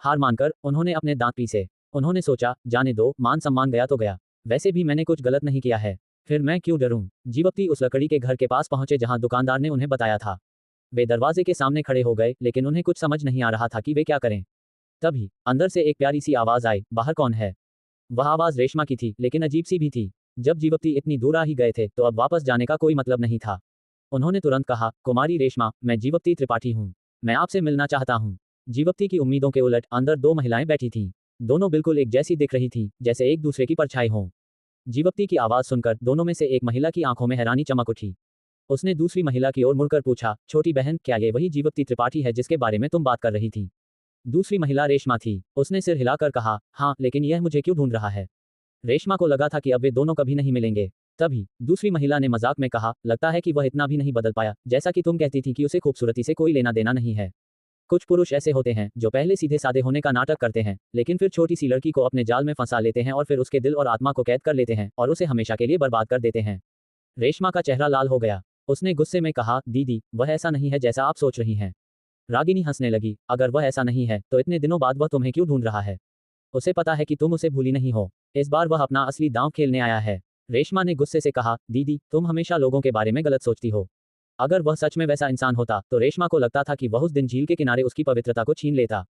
हार मानकर उन्होंने अपने दांत पीसे। उन्होंने सोचा, जाने दो, मान सम्मान गया तो गया। वैसे भी मैंने कुछ गलत नहीं किया है, फिर मैं क्यों डरूं? जीवप्ती उस लकड़ी के घर के पास पहुंचे जहां दुकानदार ने उन्हें बताया था। वे दरवाजे के सामने खड़े हो गए, लेकिन उन्हें कुछ समझ नहीं आ रहा था कि वे क्या करें। तभी अंदर से एक प्यारी सी आवाज आई, बाहर कौन है? वह आवाज रेशमा की थी, लेकिन अजीब सी भी थी। जब जीवप्ती इतनी दूर आ ही गए थे तो अब वापस जाने का कोई मतलब नहीं था। उन्होंने तुरंत कहा, कुमारी रेशमा, मैं जीवप्ती त्रिपाठी हूँ। मैं आपसे मिलना चाहता हूँ। जीवप्ती की उम्मीदों के उलट अंदर 2 महिलाएं बैठी थीं। दोनों बिल्कुल एक जैसी दिख रही थीं, जैसे एक दूसरे की परछाई हों। जीवप्ती की आवाज सुनकर दोनों में से एक महिला की आंखों में हैरानी चमक उठी। उसने दूसरी महिला की ओर मुड़कर पूछा, छोटी बहन, क्या ये वही जीवप्ती त्रिपाठी है जिसके बारे में तुम बात कर रही थी? दूसरी महिला रेशमा थी। उसने सिर हिलाकर कहा, हाँ, लेकिन यह मुझे क्यों ढूंढ रहा है? रेशमा को लगा था कि अब वे दोनों कभी नहीं मिलेंगे। तभी दूसरी महिला ने मजाक में कहा, लगता है कि वह इतना भी नहीं बदल पाया, जैसा कि तुम कहती थी कि उसे खूबसूरती से कोई लेना देना नहीं है। कुछ पुरुष ऐसे होते हैं जो पहले सीधे साधे होने का नाटक करते हैं, लेकिन फिर छोटी सी लड़की को अपने जाल में फंसा लेते हैं और फिर उसके दिल और आत्मा को कैद कर लेते हैं और उसे हमेशा के लिए बर्बाद कर देते हैं। रेशमा का चेहरा लाल हो गया। उसने गुस्से में कहा, दीदी, वह ऐसा नहीं है जैसा आप सोच रही हैं। रागिनी हंसने लगी, अगर वह ऐसा नहीं है तो इतने दिनों बाद वह तुम्हें क्यों ढूंढ रहा है? उसे पता है कि तुम उसे भूली नहीं हो। इस बार वह अपना असली दांव खेलने आया है। रेशमा ने गुस्से से कहा, दीदी तुम हमेशा लोगों के बारे में गलत सोचती हो। अगर वह सच में वैसा इंसान होता तो रेशमा को लगता था कि वह उस दिन झील के किनारे उसकी पवित्रता को छीन लेता।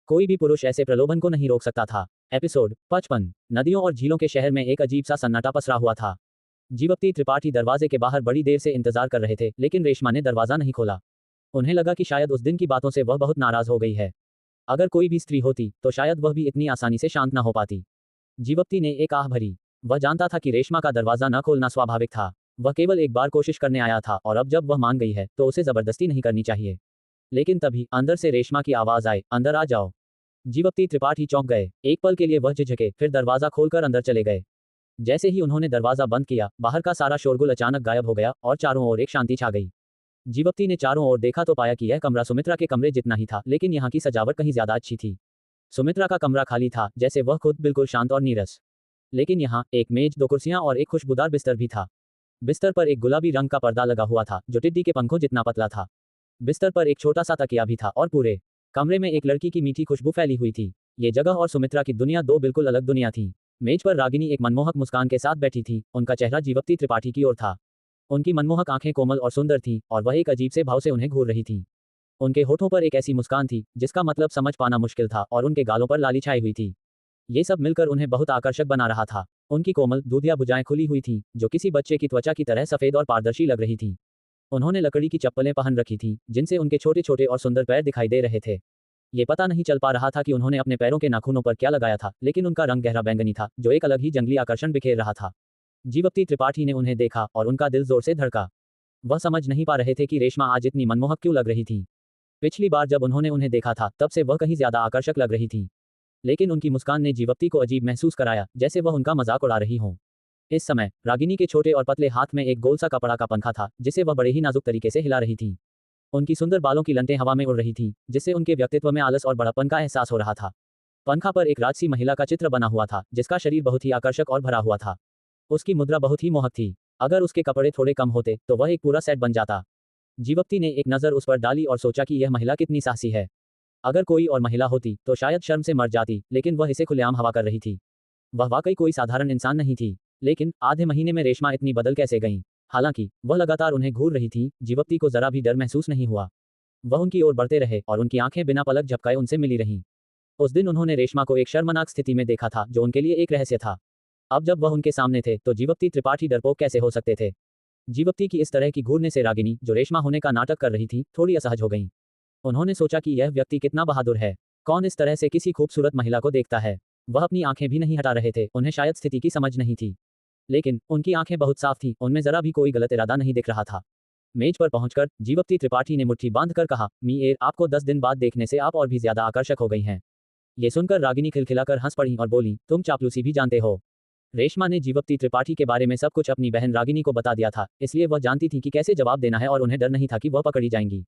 कोई भी पुरुष ऐसे प्रलोभन को नहीं रोक सकता था। एपिसोड 55। नदियों और झीलों के शहर में एक अजीब सा सन्नाटा पसरा हुआ था। जीवप्ती त्रिपाठी दरवाजे के बाहर बड़ी देर से इंतजार कर रहे थे, लेकिन रेशमा ने दरवाजा नहीं खोला। उन्हें लगा कि शायद उस दिन की बातों से वह बहुत नाराज हो गई है। अगर कोई भी स्त्री होती तो शायद वह भी इतनी आसानी से शांत न हो पाती। जीवप्ती ने एक आह भरी। वह जानता था कि रेशमा का दरवाजा न खोलना स्वाभाविक था। वह केवल एक बार कोशिश करने आया था और अब जब वह मान गई है तो उसे जबरदस्ती नहीं करनी चाहिए। लेकिन तभी अंदर से रेशमा की आवाज आई, अंदर आ जाओ। जीवप्ती त्रिपाठी चौंक गए। एक पल के लिए वह झिझके, फिर दरवाजा खोलकर अंदर चले गए। जैसे ही उन्होंने दरवाजा बंद किया, बाहर का सारा शोरगुल अचानक गायब हो गया और चारों ओर एक शांति छा गई। जीवप्ती ने चारों ओर देखा तो पाया कि यह कमरा सुमित्रा के कमरे जितना ही था, लेकिन यहाँ की सजावट कहीं ज्यादा अच्छी थी। सुमित्रा का कमरा खाली था, जैसे वह खुद बिल्कुल शांत और नीरस। लेकिन यहाँ एक मेज, दो कुर्सियां और एक खुशबूदार बिस्तर भी था। बिस्तर पर एक गुलाबी रंग का पर्दा लगा हुआ था जो टिड्डी के पंखों जितना पतला था। बिस्तर पर एक छोटा सा तकिया भी था और पूरे कमरे में एक लड़की की मीठी खुशबू फैली हुई थी। ये जगह और सुमित्रा की दुनिया दो बिल्कुल अलग दुनिया थी। मेज पर रागिनी एक मनमोहक मुस्कान के साथ बैठी थी। उनका चेहरा जीवप्ती त्रिपाठी की ओर था। उनकी मनमोहक आंखें कोमल और सुंदर थीं और वह एक अजीब से भाव से उन्हें घूर रही थी। उनके होठों पर एक ऐसी मुस्कान थी जिसका मतलब समझ पाना मुश्किल था और उनके गालों पर लाली छाई हुई थी। ये सब मिलकर उन्हें बहुत आकर्षक बना रहा था। उनकी कोमल दूधिया भुजाएं खुली हुई थीं, जो किसी बच्चे की त्वचा की तरह सफेद और पारदर्शी लग रही थीं। उन्होंने लकड़ी की चप्पलें पहन रखी थीं, जिनसे उनके छोटे छोटे और सुंदर पैर दिखाई दे रहे थे। ये पता नहीं चल पा रहा था कि उन्होंने अपने पैरों के नाखूनों पर क्या लगाया था, लेकिन उनका रंग गहरा बैंगनी था, जो एक अलग ही जंगली आकर्षण बिखेर रहा था। जीवप्ती त्रिपाठी ने उन्हें देखा और उनका दिल जोर से धड़का। वह समझ नहीं पा रहे थे कि रेशमा आज इतनी मनमोहक क्यों लग रही थी। पिछली बार जब उन्होंने उन्हें देखा था तब से वह कहीं ज्यादा आकर्षक लग रही थी, लेकिन उनकी मुस्कान ने जीवप्ती को अजीब महसूस कराया, जैसे वह उनका मजाक उड़ा रही हो। इस समय रागिनी के छोटे और पतले हाथ में एक गोल सा कपड़ा का पंखा था, जिसे वह बड़े ही नाजुक तरीके से हिला रही थी। उनकी सुंदर बालों की लंटें हवा में उड़ रही थीं, जिससे उनके व्यक्तित्व में आलस और बड़प्पन का एहसास हो रहा था। पंखा पर एक राजसी महिला का चित्र बना हुआ था, जिसका शरीर बहुत ही आकर्षक और भरा हुआ था। उसकी मुद्रा बहुत ही मोहक थी। अगर उसके कपड़े थोड़े कम होते तो वह एक पूरा सेट बन जाता। जीवप्ती ने एक नज़र उस पर डाली और सोचा कि यह महिला कितनी साहसी है। अगर कोई और महिला होती तो शायद शर्म से मर जाती, लेकिन वह इसे खुलेआम हवा कर रही थी। वह वाकई कोई साधारण इंसान नहीं थी। लेकिन आधे महीने में रेशमा इतनी बदल कैसे गईं? हालांकि वह लगातार उन्हें घूर रही थी, जीवप्ती को जरा भी डर महसूस नहीं हुआ। वह उनकी ओर बढ़ते रहे और उनकी आंखें बिना पलक झपकाए उनसे मिली रहीं। उस दिन उन्होंने रेशमा को एक शर्मनाक स्थिति में देखा था, जो उनके लिए एक रहस्य था। अब जब वह उनके सामने थे तो जीवप्ती त्रिपाठी डरपोक कैसे हो सकते थे? जीवप्ती की इस तरह की घूरने से रागिनी, जो रेशमा होने का नाटक कर रही थी, थोड़ी असहज हो गईं। उन्होंने सोचा कि यह व्यक्ति कितना बहादुर है। कौन इस तरह से किसी खूबसूरत महिला को देखता है? वह अपनी आंखें भी नहीं हटा रहे थे, उन्हें शायद स्थिति की समझ नहीं थी। लेकिन उनकी आंखें बहुत साफ थीं, उनमें जरा भी कोई गलत इरादा नहीं दिख रहा था। मेज पर पहुंचकर जीवप्ती त्रिपाठी ने मुट्ठी बांधकर कहा, मीएर, आपको 10 दिन बाद देखने से आप और भी ज्यादा आकर्षक हो गई हैं। ये सुनकर रागिनी खिलखिलाकर हंस पड़ी और बोली, तुम चापलूसी भी जानते हो। रेशमा ने जीवप्ती त्रिपाठी के बारे में सब कुछ अपनी बहन रागिनी को बता दिया था, इसलिए वह जानती थी कि कैसे जवाब देना है और उन्हें डर नहीं था कि वह पकड़ी जाएंगी।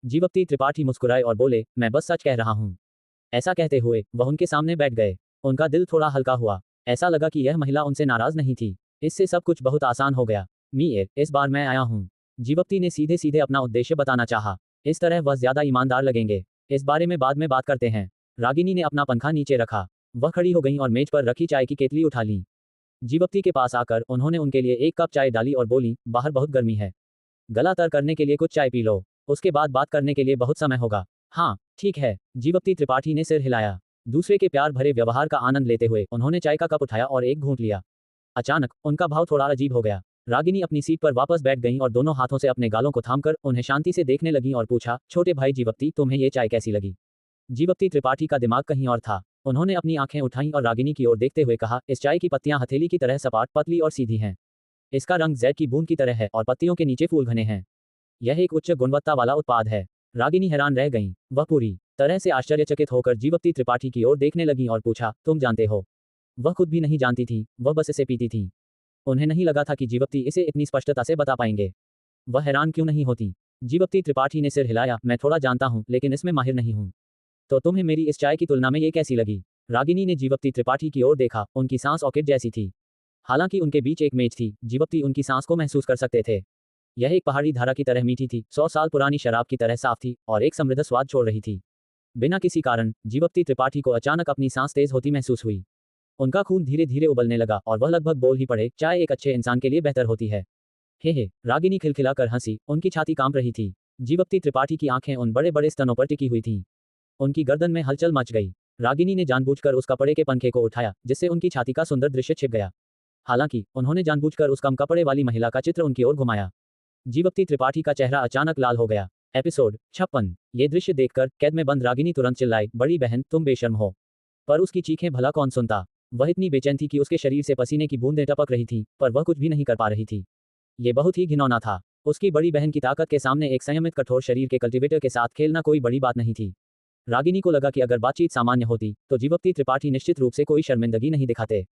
जीवप्ती त्रिपाठी मुस्कुराए और बोले, मैं बस सच कह रहा हूँ। ऐसा कहते हुए वह उनके सामने बैठ गए। उनका दिल थोड़ा हल्का हुआ। ऐसा लगा कि यह महिला उनसे नाराज नहीं थी। इससे सब कुछ बहुत आसान हो गया। मीएर, इस बार मैं आया हूँ। जीवप्ती ने सीधे सीधे अपना उद्देश्य बताना चाहा। इस तरह वह ज्यादा ईमानदार लगेंगे। इस बारे में बाद में बात करते हैं। रागिनी ने अपना पंखा नीचे रखा। वह खड़ी हो गई और मेज पर रखी चाय की केतली उठा ली। जीवप्ती के पास आकर उन्होंने उनके लिए एक कप चाय डाली और बोली, बाहर बहुत गर्मी है। गला तर करने के लिए कुछ चाय पी लो। उसके बाद बात करने के लिए बहुत समय होगा। हाँ, ठीक है। जीवप्ती त्रिपाठी ने सिर हिलाया। दूसरे के प्यार भरे व्यवहार का आनंद लेते हुए उन्होंने चाय का कप उठाया और एक घूंट लिया। अचानक उनका भाव थोड़ा अजीब हो गया। रागिनी अपनी सीट पर वापस बैठ गईं और दोनों हाथों से अपने गालों को थामकर उन्हें शांति से देखने लगीं और पूछा, छोटे भाई जीवप्ती, तुम्हें ये चाय कैसी लगी? जीवप्ती त्रिपाठी का दिमाग कहीं और था। उन्होंने अपनी आंखें उठाईं और रागिनी की ओर देखते हुए कहा, इस चाय की पत्तियां हथेली की तरह सपाट, पतली और सीधी हैं। इसका रंग जैद की बूंद की तरह है और पत्तियों के नीचे फूल घने हैं। यह एक उच्च गुणवत्ता वाला उत्पाद है। रागिनी हैरान रह गईं। वह पूरी तरह से आश्चर्यचकित होकर जीवप्ती त्रिपाठी की ओर देखने लगीं और पूछा, तुम जानते हो? वह खुद भी नहीं जानती थी, वह बस इसे पीती थी। उन्हें नहीं लगा था कि जीवप्ती इसे इतनी स्पष्टता से बता पाएंगे। वह हैरान क्यों नहीं होती? जीवप्ती त्रिपाठी ने सिर हिलाया, मैं थोड़ा जानता हूँ, लेकिन इसमें माहिर नहीं हूँ। तो तुम्हें मेरी इस चाय की तुलना में ये कैसी लगी? रागिनी ने जीवप्ती त्रिपाठी की ओर देखा। उनकी सांस ऑर्किड जैसी थी। हालांकि उनके बीच एक मेज थी, जीवप्ती उनकी सांस को महसूस कर सकते थे। यह एक पहाड़ी धारा की तरह मीठी थी, 100 साल पुरानी शराब की तरह साफ थी और एक समृद्ध स्वाद छोड़ रही थी। बिना किसी कारण जीवप्ती त्रिपाठी को अचानक अपनी सांस तेज होती महसूस हुई। उनका खून धीरे धीरे उबलने लगा और वह लगभग बोल ही पड़े, चाय एक अच्छे इंसान के लिए बेहतर होती है। हे, रागिनी खिलखिलाकर हंसी, उनकी छाती कांप रही थी। जीवप्ती त्रिपाठी की आंखें उन बड़े बड़े स्तनों पर टिकी हुई थीं। उनकी गर्दन में हलचल मच गई। रागिनी ने जानबूझकर उस कपड़े के पंखे को उठाया, जिससे उनकी छाती का सुंदर दृश्य छिप गया। हालांकि उन्होंने जानबूझकर उस कम कपड़े वाली महिला का चित्र उनकी ओर घुमाया। जीवप्ती त्रिपाठी का चेहरा अचानक लाल हो गया। एपिसोड 56। ये दृश्य देखकर कैद में बंद रागिनी तुरंत चिल्लाई, बड़ी बहन तुम बेशर्म हो। पर उसकी चीखें भला कौन सुनता। वह इतनी बेचैन थी कि उसके शरीर से पसीने की बूंदें टपक रही थीं, पर वह कुछ भी नहीं कर पा रही थी। ये बहुत ही घिनौना था। उसकी बड़ी बहन की ताकत के सामने एक संयमित कठोर शरीर के कल्टीवेटर के साथ खेलना कोई बड़ी बात नहीं थी। रागिनी को लगा कि अगर बातचीत सामान्य होती तो जीवप्ती त्रिपाठी निश्चित रूप से कोई शर्मिंदगी नहीं दिखाते।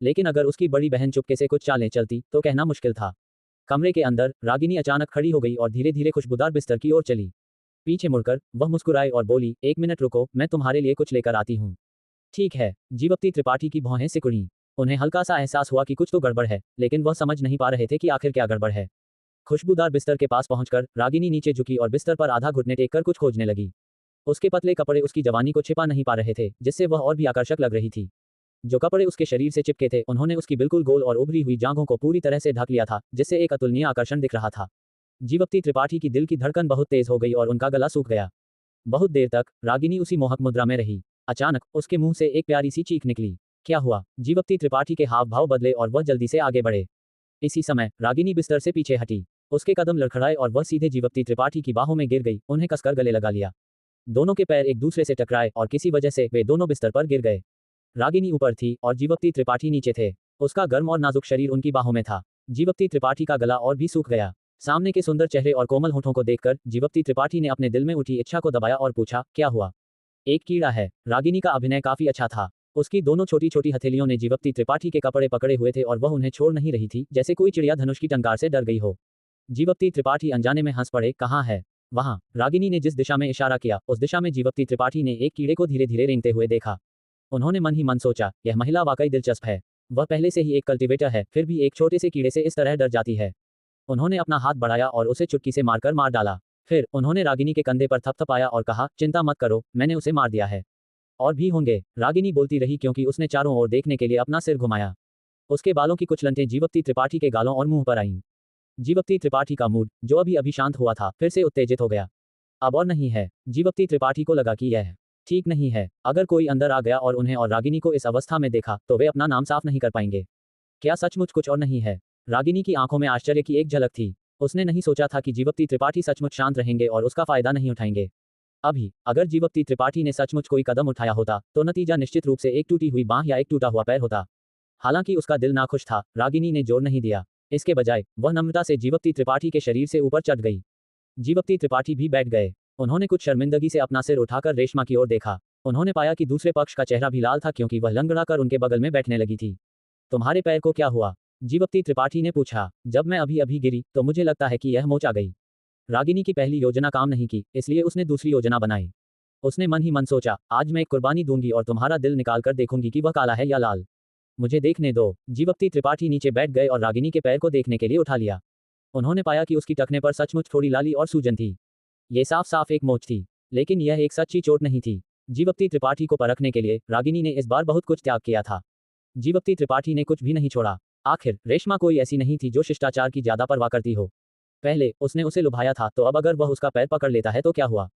लेकिन अगर उसकी बड़ी बहन चुपके से कुछ चालें चलती तो कहना मुश्किल था। कमरे के अंदर रागिनी अचानक खड़ी हो गई और धीरे धीरे खुशबूदार बिस्तर की ओर चली। पीछे मुड़कर वह मुस्कुराई और बोली, एक मिनट रुको, मैं तुम्हारे लिए कुछ लेकर आती हूँ। ठीक है। जीवप्ती त्रिपाठी की भौहें सिकुड़ी। उन्हें हल्का सा एहसास हुआ कि कुछ तो गड़बड़ है, लेकिन वह समझ नहीं पा रहे थे कि आखिर क्या गड़बड़ है। खुशबूदार बिस्तर के पास पहुंचकर रागिनी नीचे झुकी और बिस्तर पर आधा घुटने टेक कर कुछ खोजने लगी। उसके पतले कपड़े उसकी जवानी को छिपा नहीं पा रहे थे, जिससे वह और भी आकर्षक लग रही थी। जो कपड़े उसके शरीर से चिपके थे उन्होंने उसकी बिल्कुल गोल और उभरी हुई जांघों को पूरी तरह से ढक लिया था, जिससे एक अतुलनीय आकर्षण दिख रहा था। जीवप्ती त्रिपाठी की दिल की धड़कन बहुत तेज हो गई और उनका गला सूख गया। बहुत देर तक रागिनी उसी मोहक मुद्रा में रही। अचानक उसके मुंह से एक प्यारी सी चीख निकली। क्या हुआ? जीवप्ती त्रिपाठी के हाव भाव बदले और वह जल्दी से आगे बढ़े। इसी समय रागिनी बिस्तर से पीछे हटी। उसके कदम लड़खड़ाए और वह सीधे जीवप्ती त्रिपाठी की बाहों में गिर गई, उन्हें कसकर गले लगा लिया। दोनों के पैर एक दूसरे से टकराए और किसी वजह से वे दोनों बिस्तर पर गिर गए। रागिनी ऊपर थी और जीवप्ती त्रिपाठी नीचे थे। उसका गर्म और नाजुक शरीर उनकी बाहों में था। जीवप्ती त्रिपाठी का गला और भी सूख गया। सामने के सुंदर चेहरे और कोमल होठों को देखकर जीवप्ती त्रिपाठी ने अपने दिल में उठी इच्छा को दबाया और पूछा, क्या हुआ? एक कीड़ा है। रागिनी का अभिनय काफी अच्छा था। उसकी दोनों छोटी छोटी हथेलियों ने जीवप्ती त्रिपाठी के कपड़े पकड़े हुए थे और वह उन्हें छोड़ नहीं रही थी, जैसे कोई चिड़िया धनुष की टंकार से डर गई हो। जीवप्ती त्रिपाठी अनजाने में हंस पड़े। कहाँ है? वहां। रागिनी ने जिस दिशा में इशारा किया उस दिशा में जीवप्ती त्रिपाठी ने एक कीड़े को धीरे धीरे रेंगते हुए देखा। उन्होंने मन ही मन सोचा, यह महिला वाकई दिलचस्प है। वह पहले से ही एक कल्टीवेटर है, फिर भी एक छोटे से कीड़े से इस तरह डर जाती है। उन्होंने अपना हाथ बढ़ाया और उसे चुटकी से मारकर मार डाला। फिर उन्होंने रागिनी के कंधे पर थपथपाया और कहा, चिंता मत करो, मैंने उसे मार दिया है। और भी होंगे। रागिनी बोलती रही क्योंकि उसने चारों ओर देखने के लिए अपना सिर घुमाया। उसके बालों की कुछ लंटें जीवप्ती त्रिपाठी के गालों और मुंह पर आईं। जीवप्ती त्रिपाठी का मूड, जो अभी अभी शांत हुआ था, फिर से उत्तेजित हो गया। अब और नहीं है। जीवप्ती त्रिपाठी को लगा कि यह ठीक नहीं है। अगर कोई अंदर आ गया और उन्हें और रागिनी को इस अवस्था में देखा तो वे अपना नाम साफ नहीं कर पाएंगे। क्या सचमुच कुछ और नहीं है? रागिनी की आंखों में आश्चर्य की एक झलक थी। उसने नहीं सोचा था कि जीवप्ती त्रिपाठी सचमुच शांत रहेंगे और उसका फायदा नहीं उठाएंगे। अभी अगर जीवप्ती त्रिपाठी ने सचमुच कोई कदम उठाया होता तो नतीजा निश्चित रूप से एक टूटी हुई बांह या एक टूटा हुआ पैर होता। हालांकि उसका दिल नाखुश था, रागिनी ने जोर नहीं दिया। इसके बजाय वह नम्रता से जीवप्ती त्रिपाठी के शरीर से ऊपर चढ़ गई। जीवप्ती त्रिपाठी भी बैठ गए। उन्होंने कुछ शर्मिंदगी से अपना सिर उठाकर रेशमा की ओर देखा। उन्होंने पाया कि दूसरे पक्ष का चेहरा भी लाल था क्योंकि वह लंगड़ाकर उनके बगल में बैठने लगी थी। तुम्हारे पैर को क्या हुआ? जीवप्ती त्रिपाठी ने पूछा। जब मैं अभी अभी गिरी तो मुझे लगता है कि यह मोच आ गई। रागिनी की पहली योजना काम नहीं की, इसलिए उसने दूसरी योजना बनाई। उसने मन ही मन सोचा, आज मैं एक कुर्बानी दूंगी और तुम्हारा दिल निकाल कर देखूंगी कि वह काला है या लाल। मुझे देखने दो। जीवप्ती त्रिपाठी नीचे बैठ गए और रागिनी के पैर को देखने के लिए उठा लिया। उन्होंने पाया कि उसकी टखने पर सचमुच थोड़ी लाली और सूजन थी। ये साफ साफ एक मोच थी, लेकिन यह एक सच्ची चोट नहीं थी। जीवप्ती त्रिपाठी को परखने के लिए रागिनी ने इस बार बहुत कुछ त्याग किया था। जीवप्ती त्रिपाठी ने कुछ भी नहीं छोड़ा। आखिर रेशमा कोई ऐसी नहीं थी जो शिष्टाचार की ज्यादा परवाह करती हो। पहले उसने उसे लुभाया था, तो अब अगर वह उसका पैर पकड़ लेता है तो क्या हुआ?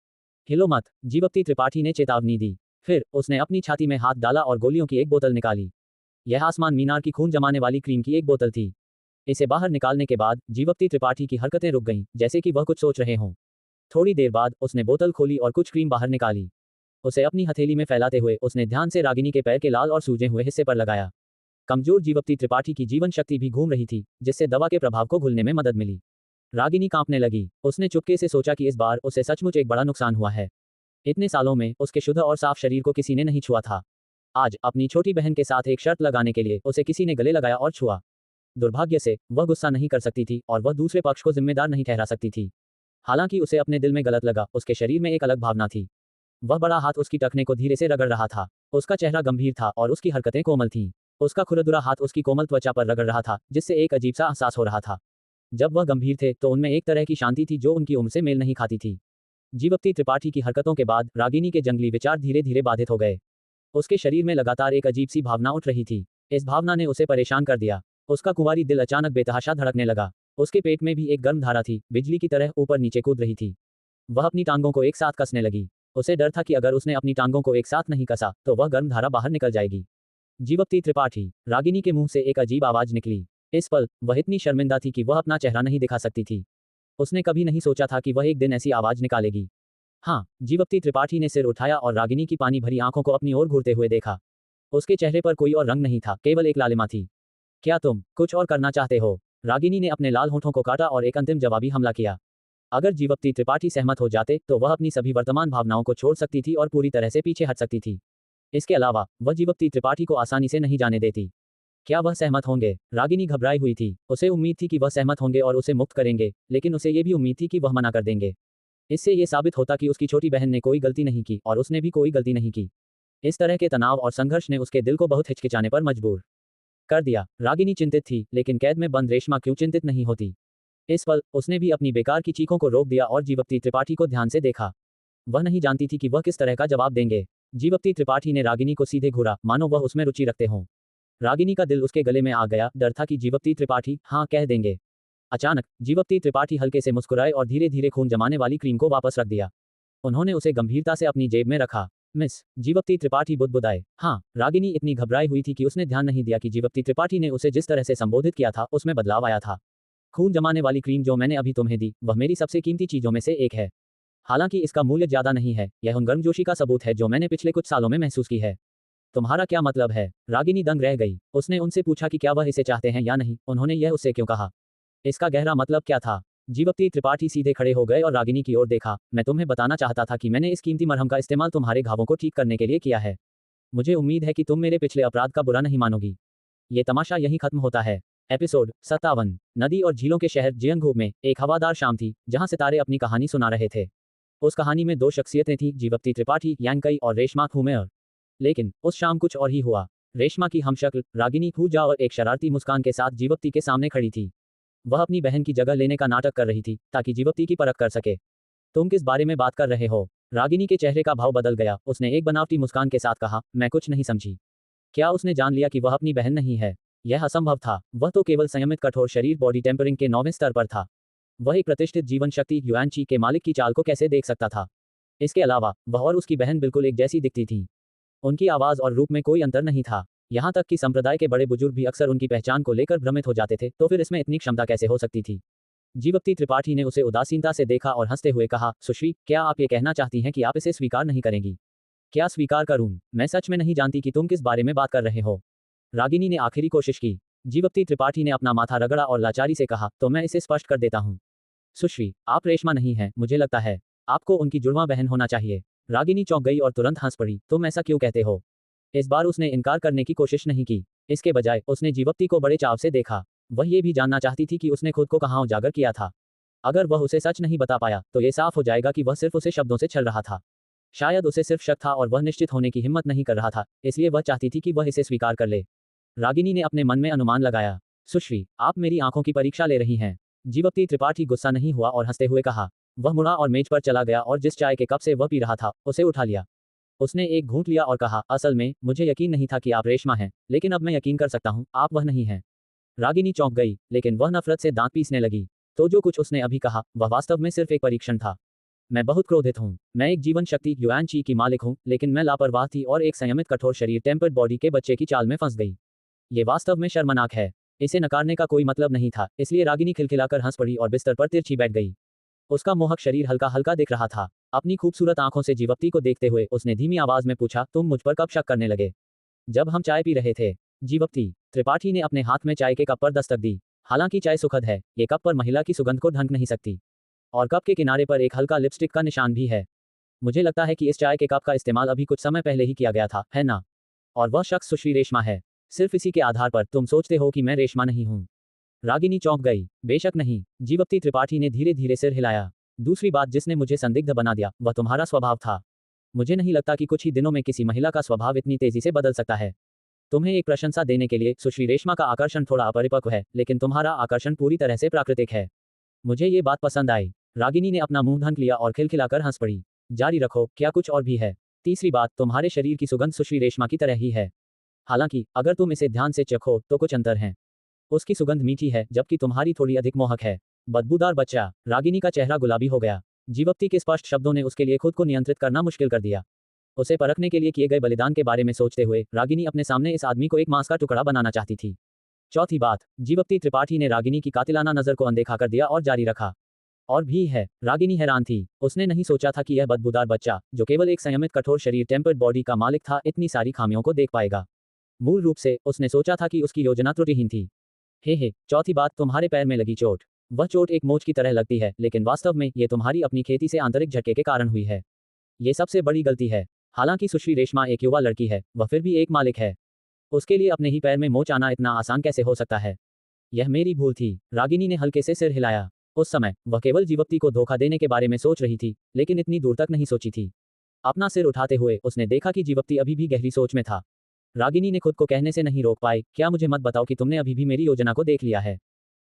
हिलो मत। जीवप्ती त्रिपाठी ने चेतावनी दी। फिर उसने अपनी छाती में हाथ डाला और गोलियों की एक बोतल निकाली। यह आसमान मीनार की खून जमाने वाली क्रीम की एक बोतल थी। इसे बाहर निकालने के बाद जीवप्ती त्रिपाठी की हरकतें रुक गईं, जैसे कि वह कुछ सोच रहे हों। थोड़ी देर बाद उसने बोतल खोली और कुछ क्रीम बाहर निकाली। उसे अपनी हथेली में फैलाते हुए उसने ध्यान से रागिनी के पैर के लाल और सूजे हुए हिस्से पर लगाया। कमजोर जीवप्ती त्रिपाठी की जीवन शक्ति भी घूम रही थी, जिससे दवा के प्रभाव को घुलने में मदद मिली। रागिनी कांपने लगी। उसने चुपके से सोचा कि इस बार उसे सचमुच एक बड़ा नुकसान हुआ है। इतने सालों में उसके शुद्ध और साफ शरीर को किसी ने नहीं छुआ था। आज अपनी छोटी बहन के साथ एक शर्त लगाने के लिए उसे किसी ने गले लगाया और छुआ। दुर्भाग्य से वह गुस्सा नहीं कर सकती थी और वह दूसरे पक्ष को जिम्मेदार नहीं ठहरा सकती थी। हालांकि उसे अपने दिल में गलत लगा, उसके शरीर में एक अलग भावना थी। वह बड़ा हाथ उसकी टखने को धीरे से रगड़ रहा था। उसका चेहरा गंभीर था और उसकी हरकतें कोमल थीं। उसका खुरदुरा हाथ उसकी कोमल त्वचा पर रगड़ रहा था, जिससे एक अजीब सा एहसास हो रहा था। जब वह गंभीर थे तो उनमें एक तरह की शांति थी जो उनकी उम्र से मेल नहीं खाती थी। जीवप्ती त्रिपाठी की हरकतों के बाद रागिनी के जंगली विचार धीरे धीरे बाधित हो गए। उसके शरीर में लगातार एक अजीब सी भावना उठ रही थी। इस भावना ने उसे परेशान कर दिया। उसका कुंवारी दिल अचानक बेतहाशा धड़कने लगा। उसके पेट में भी एक गर्म धारा थी, बिजली की तरह ऊपर नीचे कूद रही थी। वह अपनी टांगों को एक साथ कसने लगी। उसे डर था कि अगर उसने अपनी टांगों को एक साथ नहीं कसा तो वह गर्म धारा बाहर निकल जाएगी। जीवप्ती त्रिपाठी। रागिनी के मुंह से एक अजीब आवाज निकली। इस पल वह इतनी शर्मिंदा थी कि वह अपना चेहरा नहीं दिखा सकती थी। उसने कभी नहीं सोचा था कि वह एक दिन ऐसी आवाज निकालेगी। हाँ, जीवप्ती त्रिपाठी ने सिर उठाया और रागिनी की पानी भरी आंखों को अपनी ओर घूरते हुए देखा। उसके चेहरे पर कोई और रंग नहीं था, केवल एक लालिमा थी। क्या तुम कुछ और करना चाहते हो? रागिनी ने अपने लाल होठों को काटा और एक अंतिम जवाबी हमला किया। अगर जीवप्ती त्रिपाठी सहमत हो जाते तो वह अपनी सभी वर्तमान भावनाओं को छोड़ सकती थी और पूरी तरह से पीछे हट सकती थी। इसके अलावा वह जीवप्ती त्रिपाठी को आसानी से नहीं जाने देती। क्या वह सहमत होंगे? रागिनी घबराई हुई थी। उसे उम्मीद थी कि वह सहमत होंगे और उसे मुक्त करेंगे, लेकिन उसे ये भी उम्मीद थी कि वह मना कर देंगे। इससे ये साबित होता कि उसकी छोटी बहन ने कोई गलती नहीं की और उसने भी कोई गलती नहीं की। इस तरह के तनाव और संघर्ष ने उसके दिल को बहुत हिचकिचाने पर मजबूर कर दिया। रागिनी चिंतित थी, लेकिन कैद में बंद रेशमा क्यों चिंतित नहीं होती? इस पल उसने भी अपनी बेकार की चीखों को रोक दिया और जीवप्ती त्रिपाठी को ध्यान से देखा। वह नहीं जानती थी कि वह किस तरह का जवाब देंगे। जीवप्ती त्रिपाठी ने रागिनी को सीधे घूरा, मानो वह उसमें रुचि रखते हों। रागिनी का दिल उसके गले में आ गया। डर था कि जीवप्ती त्रिपाठी हाँ कह देंगे। अचानक जीवप्ती त्रिपाठी हल्के से मुस्कुराए और धीरे धीरे खून जमाने वाली क्रीम को वापस रख दिया। उन्होंने उसे गंभीरता से अपनी जेब में रखा। मिस जीवप्ती त्रिपाठी बुदबुदाए। हाँ, रागिनी इतनी घबराई हुई थी कि उसने ध्यान नहीं दिया कि जीवप्ती त्रिपाठी ने उसे जिस तरह से संबोधित किया था उसमें बदलाव आया था। खून जमाने वाली क्रीम जो मैंने अभी तुम्हें दी वह मेरी सबसे कीमती चीजों में से एक है। हालांकि इसका मूल्य ज्यादा नहीं है, यह उन गर्मजोशी का सबूत है जो मैंने पिछले कुछ सालों में महसूस की है। तुम्हारा क्या मतलब है? रागिनी दंग रह गई। उसने उनसे पूछा कि क्या वह इसे चाहते हैं या नहीं। उन्होंने यह उससे क्यों कहा? इसका गहरा मतलब क्या था? जीवप्ती त्रिपाठी सीधे खड़े हो गए और रागिनी की ओर देखा। मैं तुम्हें बताना चाहता था कि मैंने इस कीमती मरहम का इस्तेमाल तुम्हारे घावों को ठीक करने के लिए किया है। मुझे उम्मीद है कि तुम मेरे पिछले अपराध का बुरा नहीं मानोगी। ये तमाशा यहीं खत्म होता है। एपिसोड 57। नदी और झीलों के शहर जियंगहू में एक हवादार शाम थी जहां सितारे अपनी कहानी सुना रहे थे। उस कहानी में दो शख्सियतें थीं, जीवप्ती त्रिपाठी यांगकई और रेशमा खुमेर। लेकिन उस शाम कुछ और ही हुआ। रेशमा की हमशक्ल रागिनी पूजा और एक शरारती मुस्कान के साथ जीवप्ती के सामने खड़ी थी। वह अपनी बहन की जगह लेने का नाटक कर रही थी ताकि जीवप्ती की परख कर सके। तुम किस बारे में बात कर रहे हो? रागिनी के चेहरे का भाव बदल गया। उसने एक बनावटी मुस्कान के साथ कहा, मैं कुछ नहीं समझी। क्या उसने जान लिया कि वह अपनी बहन नहीं है? यह असंभव था। वह तो केवल संयमित कठोर शरीर बॉडी टेम्परिंग के 9वें स्तर पर था। वह एक प्रतिष्ठित जीवन शक्ति युआनची के मालिक की चाल को कैसे देख सकता था? इसके अलावा वह और उसकी बहन बिल्कुल एक जैसी दिखती थी। उनकी आवाज और रूप में कोई अंतर नहीं था। यहाँ तक कि संप्रदाय के बड़े बुजुर्ग भी अक्सर उनकी पहचान को लेकर भ्रमित हो जाते थे, तो फिर इसमें इतनी क्षमता कैसे हो सकती थी? जीवप्ती त्रिपाठी ने उसे उदासीनता से देखा और हंसते हुए कहा, सुश्री, क्या आप ये कहना चाहती हैं कि आप इसे स्वीकार नहीं करेंगी? क्या स्वीकार करूं? मैं सच में नहीं जानती कि तुम किस बारे में बात कर रहे हो। रागिनी ने आखिरी कोशिश की। जीवप्ती त्रिपाठी ने अपना माथा रगड़ा और लाचारी से कहा, तो मैं इसे स्पष्ट कर देता हूं। सुश्री, आप रेशमा नहीं हैं, मुझे लगता है। आपको उनकी जुड़वां बहन होना चाहिए। रागिनी चौंक गई और तुरंत हंस पड़ी। तुम ऐसा क्यों कहते हो? इस बार उसने इनकार करने की कोशिश नहीं की। इसके बजाय उसने जीवप्ती को बड़े चाव से देखा। वह ये भी जानना चाहती थी कि उसने खुद को कहाँ उजागर किया था। अगर वह उसे सच नहीं बता पाया तो ये साफ हो जाएगा कि वह सिर्फ उसे शब्दों से छल रहा था। शायद उसे सिर्फ शक था और वह निश्चित होने की हिम्मत नहीं कर रहा था, इसलिए वह चाहती थी कि वह इसे स्वीकार कर ले। रागिनी ने अपने मन में अनुमान लगाया। सुश्री, आप मेरी आंखों की परीक्षा ले रही हैं। जीवप्ती त्रिपाठी गुस्सा नहीं हुआ और हंसते हुए कहा। वह मुड़ा और मेज पर चला गया और जिस चाय के कप से वह पी रहा था उसे उठा लिया। उसने एक घूंट लिया और कहा, असल में मुझे यकीन नहीं था कि आप रेशमा हैं, लेकिन अब मैं यकीन कर सकता हूं, आप वह नहीं हैं। रागिनी चौंक गई, लेकिन वह नफरत से दांत पीसने लगी। तो जो कुछ उसने अभी कहा वह वास्तव में सिर्फ एक परीक्षण था। मैं बहुत क्रोधित हूँ। मैं एक जीवन शक्ति युआनची की मालिक हूँ, लेकिन मैं लापरवाह थी और एक संयमित कठोर शरीर टेम्पर्ड बॉडी के बच्चे की चाल में फंस गई। ये वास्तव में शर्मनाक है। इसे नकारने का कोई मतलब नहीं था, इसलिए रागिनी खिलखिलाकर हंस पड़ी और बिस्तर पर तिरछी बैठ गई। उसका मोहक शरीर हल्का हल्का दिख रहा था। अपनी खूबसूरत आंखों से जीवप्ती को देखते हुए उसने धीमी आवाज में पूछा, तुम मुझ पर कब शक करने लगे? जब हम चाय पी रहे थे। जीवप्ती त्रिपाठी ने अपने हाथ में चाय के कप पर दस्तक दी। हालांकि चाय सुखद है, ये कप पर महिला की सुगंध को ढंक नहीं सकती। और कप के किनारे पर एक हल्का लिपस्टिक का निशान भी है। मुझे लगता है कि इस चाय के कप का इस्तेमाल अभी कुछ समय पहले ही किया गया था, है ना? और वह शख्स सुश्री रेशमा है। सिर्फ इसी के आधार पर तुम सोचते हो कि मैं रेशमा नहीं हूं? रागिनी चौंक गई। बेशक नहीं। जीवप्ती त्रिपाठी ने धीरे धीरे सिर हिलाया। दूसरी बात जिसने मुझे संदिग्ध बना दिया वह तुम्हारा स्वभाव था। मुझे नहीं लगता कि कुछ ही दिनों में किसी महिला का स्वभाव इतनी तेजी से बदल सकता है। तुम्हें एक प्रशंसा देने के लिए, सुश्री रेशमा का आकर्षण थोड़ा अपरिपक्व है, लेकिन तुम्हारा आकर्षण पूरी तरह से प्राकृतिक है। मुझे ये बात पसंद आई। रागिनी ने अपना मुंह ढक लिया और खिलखिलाकर हंस पड़ी। जारी रखो, क्या कुछ और भी है? तीसरी बात, तुम्हारे शरीर की सुगंध सुश्री रेशमा की तरह ही है। हालांकि अगर तुम इसे ध्यान से चखो तो कुछ अंतर है। उसकी सुगंध मीठी है जबकि तुम्हारी थोड़ी अधिक मोहक है। बदबूदार बच्चा। रागिनी का चेहरा गुलाबी हो गया। जीवप्ती के स्पष्ट शब्दों ने उसके लिए खुद को नियंत्रित करना मुश्किल कर दिया। उसे परखने के लिए किए गए बलिदान के बारे में सोचते हुए रागिनी अपने सामने इस आदमी को एक मांस का टुकड़ा बनाना चाहती थी। चौथी बात, जीवप्ती त्रिपाठी ने रागिनी की कातिलाना नजर को अनदेखा कर दिया और जारी रखा। और भी है। रागिनी हैरान थी। उसने नहीं सोचा था कि यह बदबूदार बच्चा, जो केवल एक संयमित कठोर शरीर टेम्पर्ड बॉडी का मालिक था, इतनी सारी खामियों को देख पाएगा। मूल रूप से उसने सोचा था कि उसकी योजना त्रुटिहीन थी। हे, चौथी बात, तुम्हारे पैर में लगी चोट। वह चोट एक मोच की तरह लगती है, लेकिन वास्तव में ये तुम्हारी अपनी खेती से आंतरिक झटके के कारण हुई है। ये सबसे बड़ी गलती है। हालांकि सुश्री रेशमा एक युवा लड़की है, वह फिर भी एक मालिक है। उसके लिए अपने ही पैर में मोच आना इतना आसान कैसे हो सकता है? यह मेरी भूल थी। रागिनी ने हल्के से सिर हिलाया। उस समय वह केवल जीवप्ती को धोखा देने के बारे में सोच रही थी, लेकिन इतनी दूर तक नहीं सोची थी। अपना सिर उठाते हुए उसने देखा कि जीवप्ती अभी भी गहरी सोच में था। रागिनी ने खुद को कहने से नहीं रोक पाई, क्या मुझे मत बताओ कि तुमने अभी भी मेरी योजना को देख लिया है?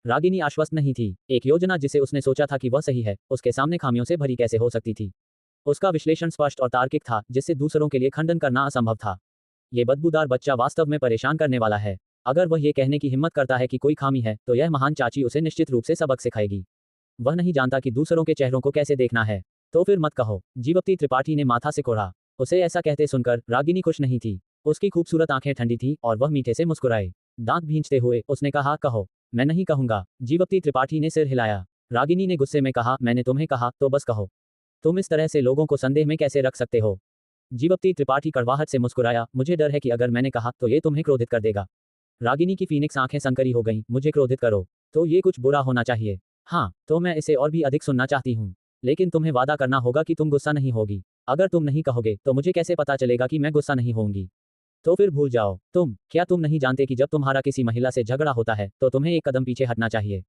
रागिनी आश्वस्त नहीं थी। एक योजना जिसे उसने सोचा था कि वह सही है, उसके सामने खामियों से भरी कैसे हो सकती थी? उसका विश्लेषण स्पष्ट और तार्किक था, जिससे दूसरों के लिए खंडन करना असंभव था। ये बदबूदार बच्चा वास्तव में परेशान करने वाला है। अगर वह ये कहने की हिम्मत करता है कि कोई खामी है, तो यह महान चाची उसे निश्चित रूप से सबक सिखाएगी। वह नहीं जानता कि दूसरों के चेहरों को कैसे देखना है। तो फिर मत कहो। जीवप्ती त्रिपाठी ने माथा सिकोड़ा। उसे ऐसा कहते सुनकर रागिनी खुश नहीं थी। उसकी खूबसूरत आंखें ठंडी थीं और वह मीठे से मुस्कुराए। दांत भींचते हुए उसने कहा, कहो। मैं नहीं कहूंगा। जीवप्ती त्रिपाठी ने सिर हिलाया। रागिनी ने गुस्से में कहा, मैंने तुम्हें कहा तो बस कहो। तुम इस तरह से लोगों को संदेह में कैसे रख सकते हो? जीवप्ती त्रिपाठी कड़वाहट से मुस्कुराया, मुझे डर है कि अगर मैंने कहा तो ये तुम्हें क्रोधित कर देगा। रागिनी की फीनिक्स आंखें सनकरी हो गईं, मुझे क्रोधित करो तो ये कुछ बुरा होना चाहिए। हाँ, तो मैं इसे और भी अधिक सुनना चाहती हूँ। लेकिन तुम्हें वादा करना होगा कि तुम गुस्सा नहीं होगी। अगर तुम नहीं कहोगे तो मुझे कैसे पता चलेगा कि मैं गुस्सा नहीं होंगी? तो फिर भूल जाओ। क्या तुम नहीं जानते कि जब तुम्हारा किसी महिला से झगड़ा होता है तो तुम्हें एक कदम पीछे हटना चाहिए?